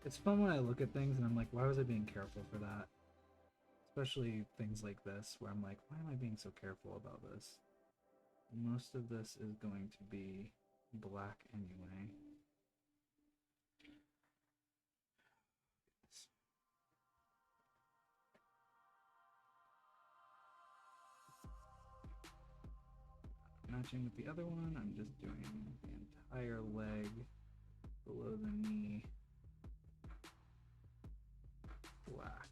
It's fun when I look at things and I'm like, why was I being careful for that? Especially things like this, where I'm like, why am I being so careful about this? Most of this is going to be black anyway. Matching with the other one, I'm just doing the entire leg below the knee black.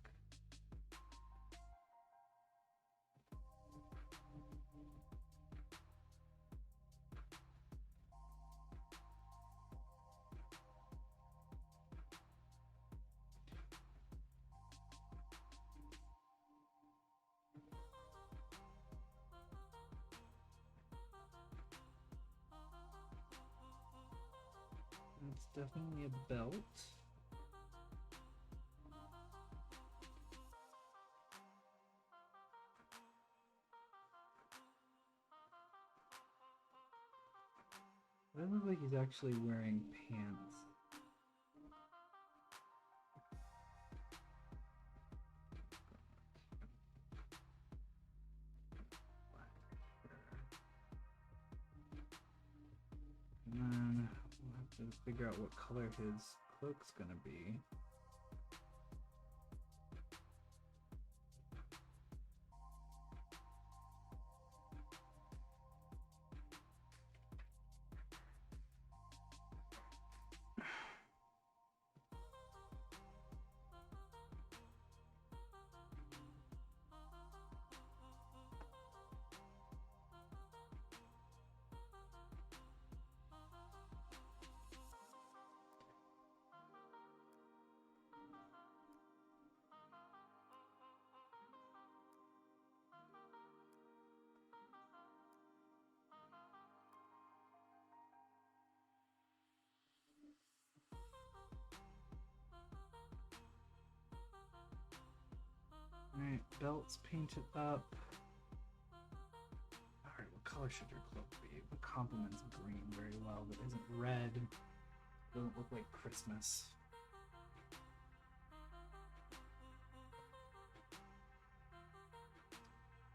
That's definitely a belt. It doesn't look like he's actually wearing pants. And then we'll have to figure out what color his cloak's gonna be. Alright, belts painted up. Alright, what color should your cloak be? What complements green very well, but isn't red? Doesn't look like Christmas.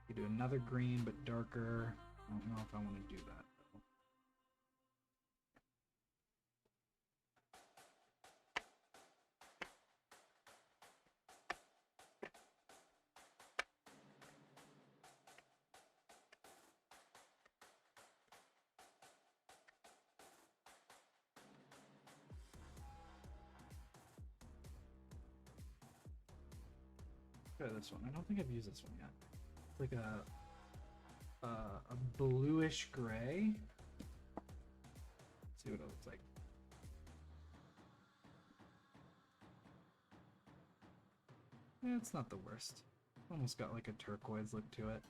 You do another green, but darker. I don't know if I want to do that, though. Try this one. I don't think I've used this one yet. It's like a bluish gray. Let's see what it looks like. Yeah, it's not the worst. Almost got like a turquoise look to it.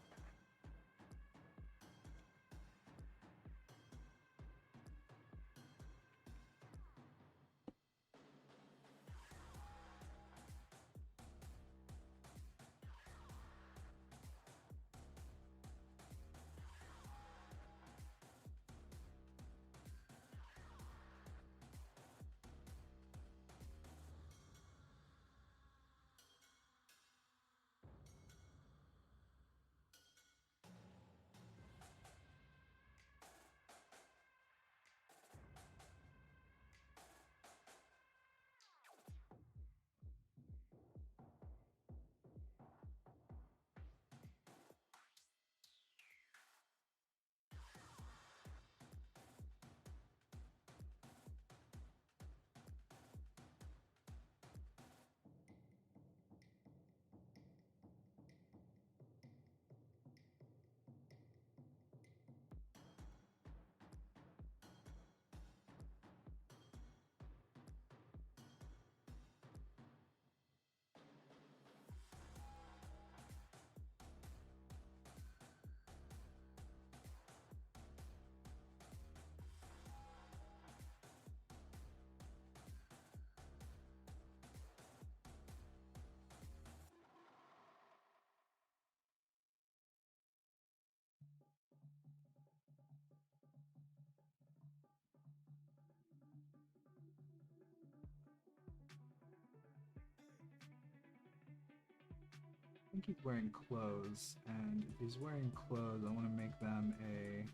I think he's wearing clothes, and if he's wearing clothes, I want to make them a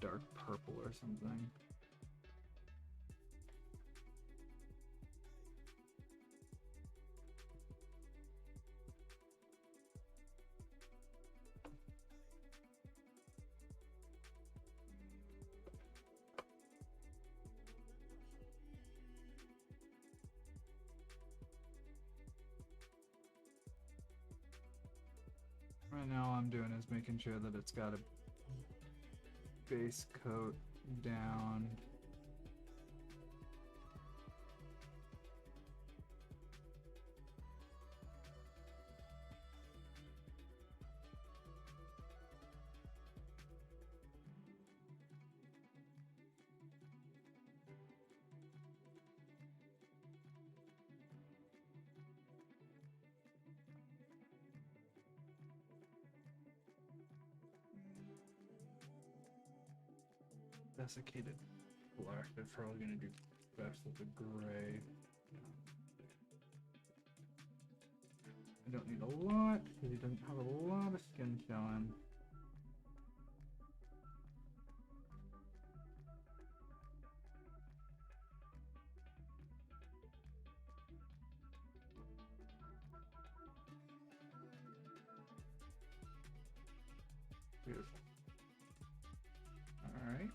dark purple or something. Right now all I'm doing is making sure that it's got a base coat down. Desiccated black. They're probably gonna do best with the gray. I don't need a lot because he doesn't have a lot of skin showing. Beautiful. All right.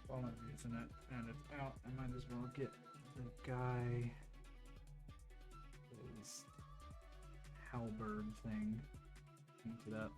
While I'm using it and it's out, I might as well get the guy his halberd thing painted up.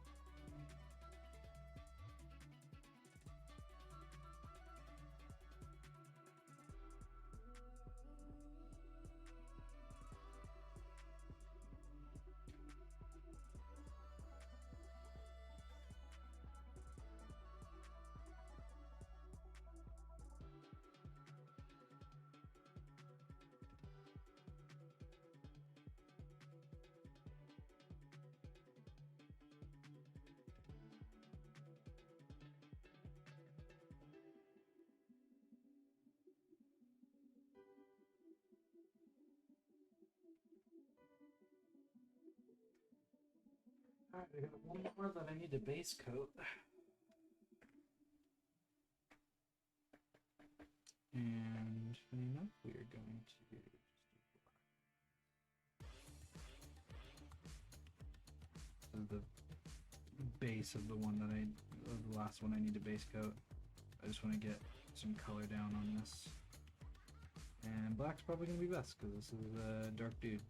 Alright, I got one more that I need to base coat. And funny enough, we are going to the base of the one that of the last one I need to base coat. I just want to get some color down on this. And black's probably going to be best because this is a dark dude.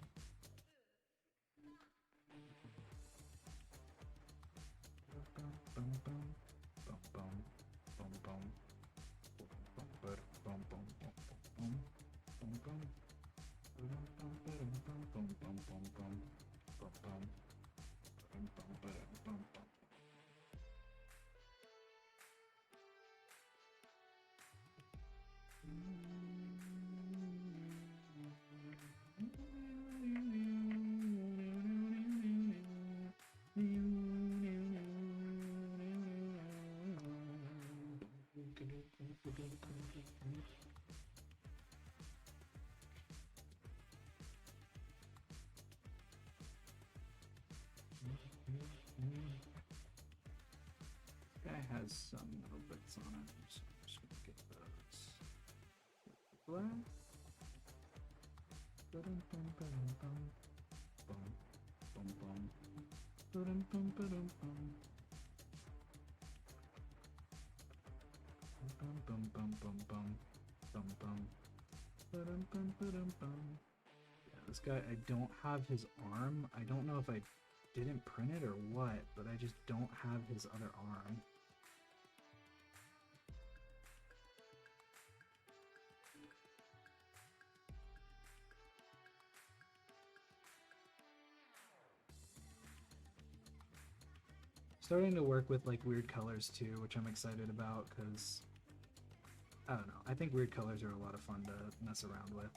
Guy has some little bits on it, so I'm just gonna get those black. Yeah, this guy, I don't have his arm. I don't know if I didn't print it or what, but I just don't have his other arm. Starting to work with like weird colors too, which I'm excited about because I don't know. I think weird colors are a lot of fun to mess around with.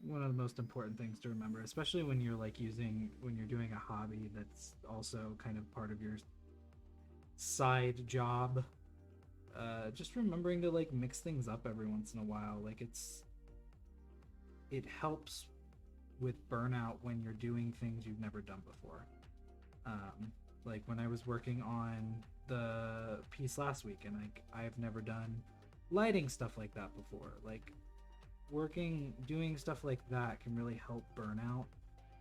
One of the most important things to remember, especially when you're like when you're doing a hobby that's also kind of part of your side job, just remembering to like mix things up every once in a while. Like it helps with burnout when you're doing things you've never done before. Like when I was working on the piece last week, and like I've never done lighting stuff like that before. Like doing stuff like that can really help burnout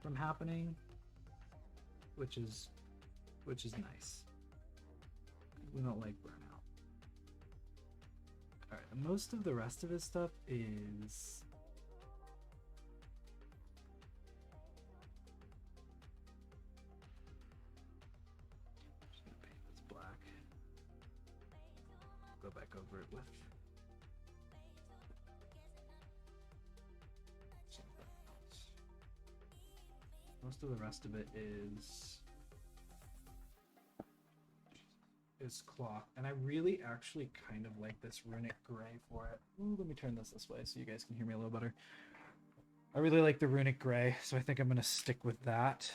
from happening, which is nice. We don't like burnout. All right, most of the rest of his stuff is just gonna paint this black. Go back over it with something else. Most of the rest of it is cloth, and I really actually kind of like this runic gray for it. Ooh, let me turn this way so you guys can hear me a little better. I really like the runic gray, so I think I'm gonna stick with that.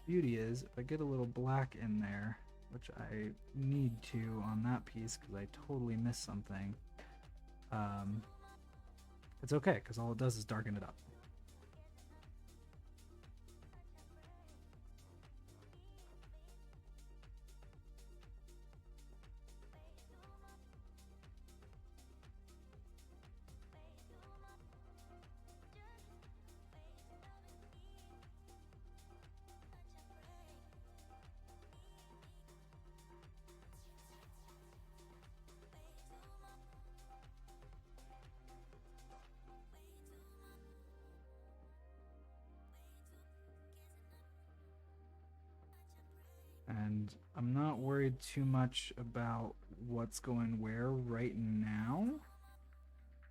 Beauty is if I get a little black in there, which I need to on that piece because I totally missed something, it's okay because all it does is darken it up. And I'm not worried too much about what's going where right now.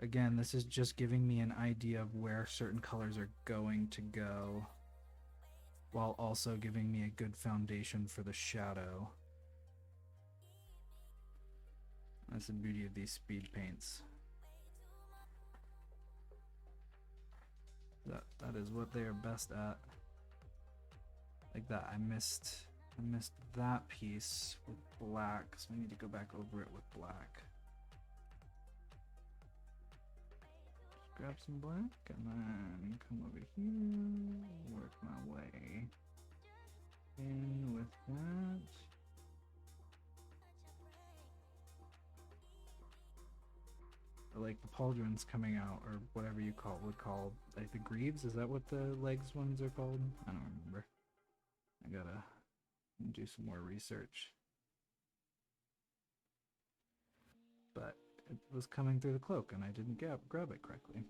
Again, this is just giving me an idea of where certain colors are going to go, while also giving me a good foundation for the shadow. That's the beauty of these speed paints. That is what they are best at. Like that, I missed that piece with black, so I need to go back over it with black. Just grab some black and then come over here, work my way in with that. Or like the pauldrons coming out, or whatever you would call like the greaves. Is that what the legs ones are called? I don't remember. I gotta do some more research. But it was coming through the cloak and I didn't grab it correctly.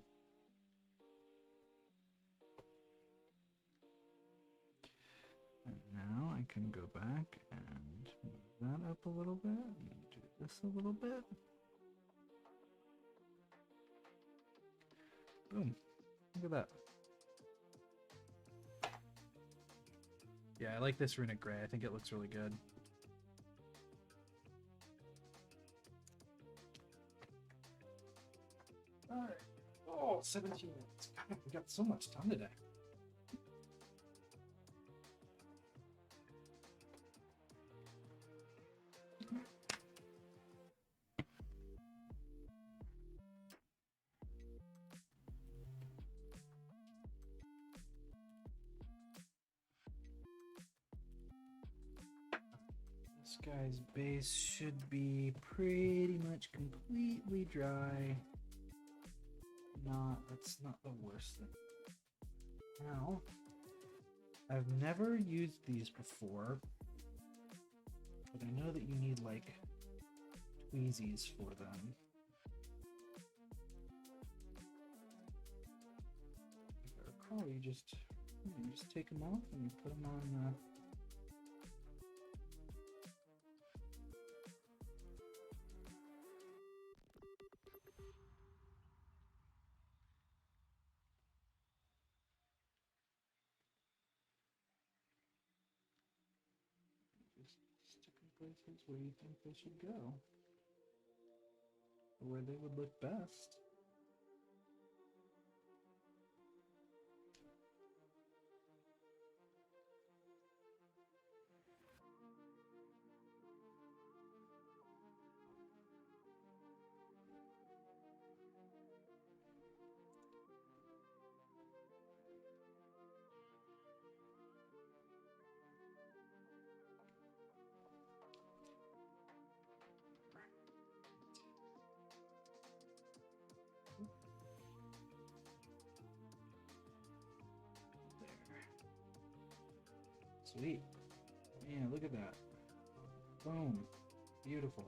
And now I can go back and move that up a little bit and do this a little bit. Boom. Look at that. Yeah, I like this runic gray. I think it looks really good. Alright. Oh, 17 minutes. God, we got so much done today. This guy's base should be pretty much completely dry. That's not the worst thing. Now, I've never used these before, but I know that you need like tweezies for them. If I recall, you just take them off and you put them on. Just stick in places where you think they should go, or where they would look best. Sweet. Man, look at that. Boom. Beautiful.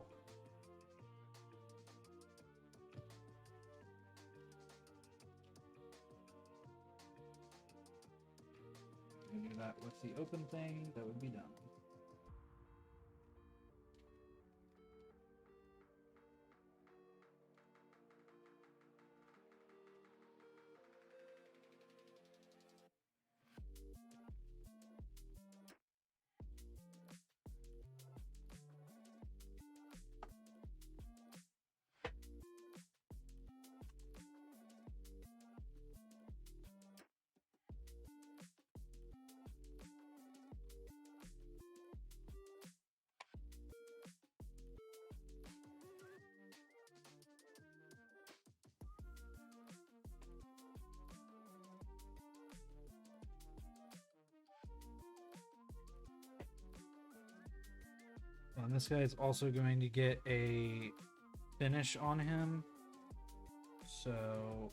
Do that with the open thing, that would be done. And this guy is also going to get a finish on him, so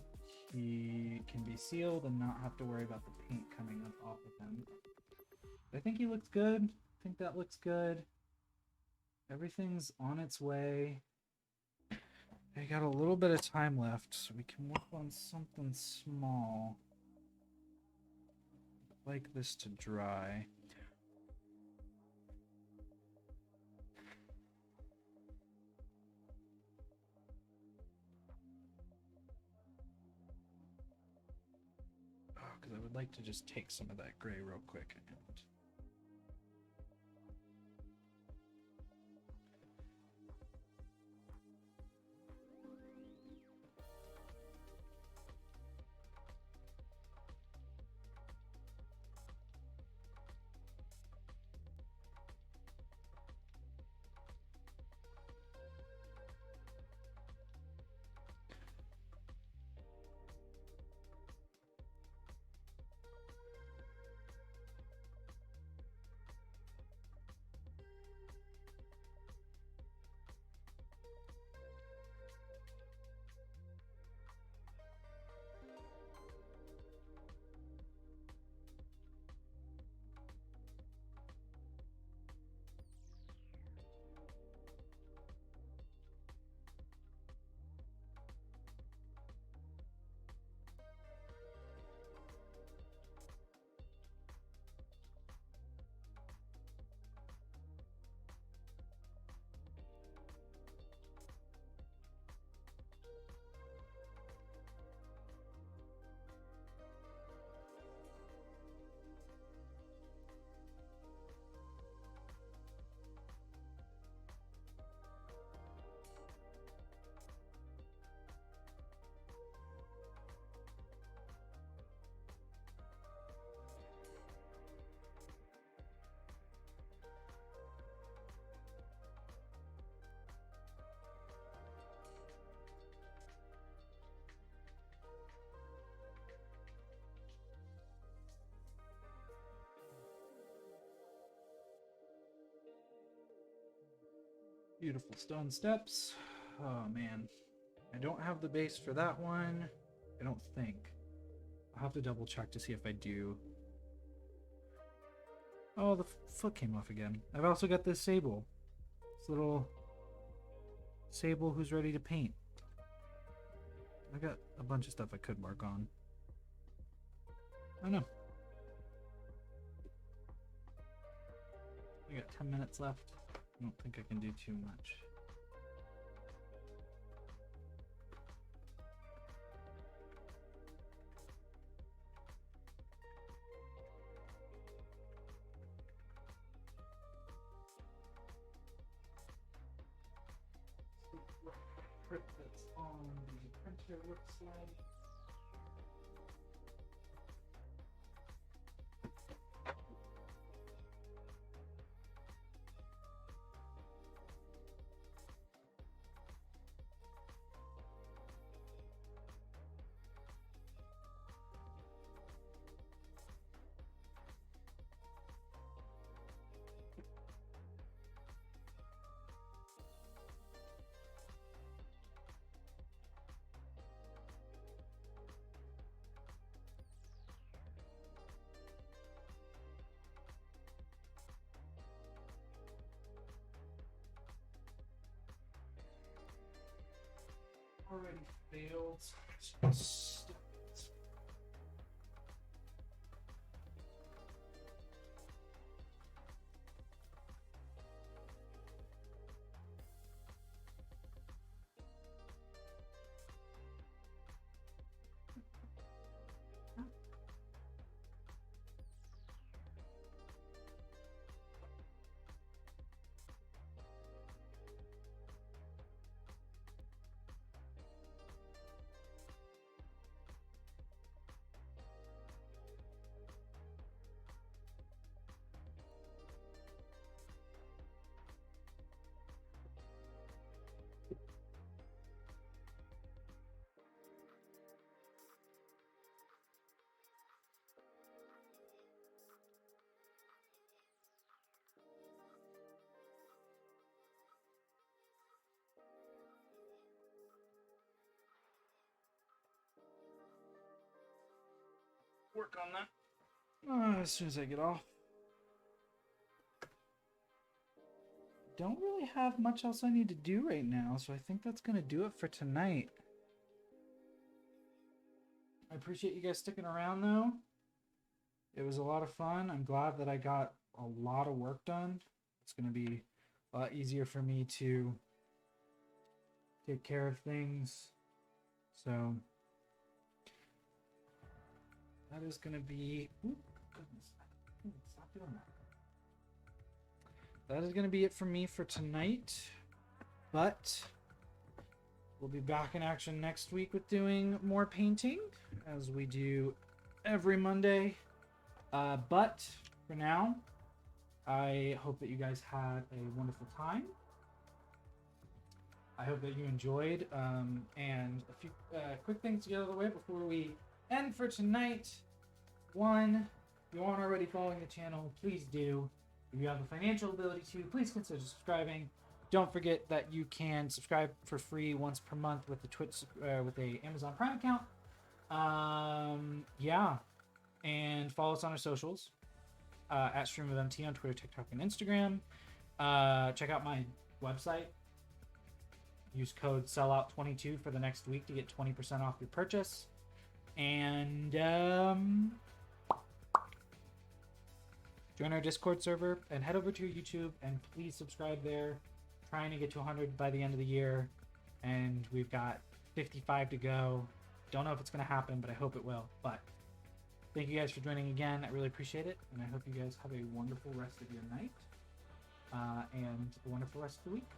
he can be sealed and not have to worry about the paint coming up off of him. I think he looks good. I think that looks good. Everything's on its way. I got a little bit of time left, so we can work on something small. I'd like this to dry. like to just take some of that gray real quick. And beautiful stone steps. Oh man, I don't have the base for that one. I don't think. I'll have to double check to see if I do. Oh, the foot came off again. I've also got this sable. This little sable who's ready to paint. I got a bunch of stuff I could work on. I know. I got 10 minutes left. I don't think I can do too much. Print that's on the printer looks like. Already failed. Stop it. Work on that as soon as I get off. Don't really have much else I need to do right now, so I think that's gonna do it for tonight. I appreciate you guys sticking around though. It was a lot of fun. I'm glad that I got a lot of work done. It's gonna be a lot easier for me to take care of things. So that is gonna be. Ooh, goodness, stop doing that. That is gonna be it for me for tonight. But we'll be back in action next week with doing more painting, as we do every Monday. But for now, I hope that you guys had a wonderful time. I hope that you enjoyed. And a few quick things to get out of the way before we end for tonight. One, if you aren't already following the channel, please do. If you have the financial ability to, please consider subscribing. Don't forget that you can subscribe for free once per month with the with a Amazon Prime account. Yeah, and follow us on our socials at Stream of MT on Twitter, TikTok, and Instagram. Check out my website. Use code sellout22 for the next week to get 20% off your purchase. And join our Discord server and head over to YouTube and please subscribe there. Trying to get to 100 by the end of the year, and we've got 55 to go. Don't know if it's going to happen, but I hope it will. But thank you guys for joining again. I really appreciate it, and I hope you guys have a wonderful rest of your night and a wonderful rest of the week.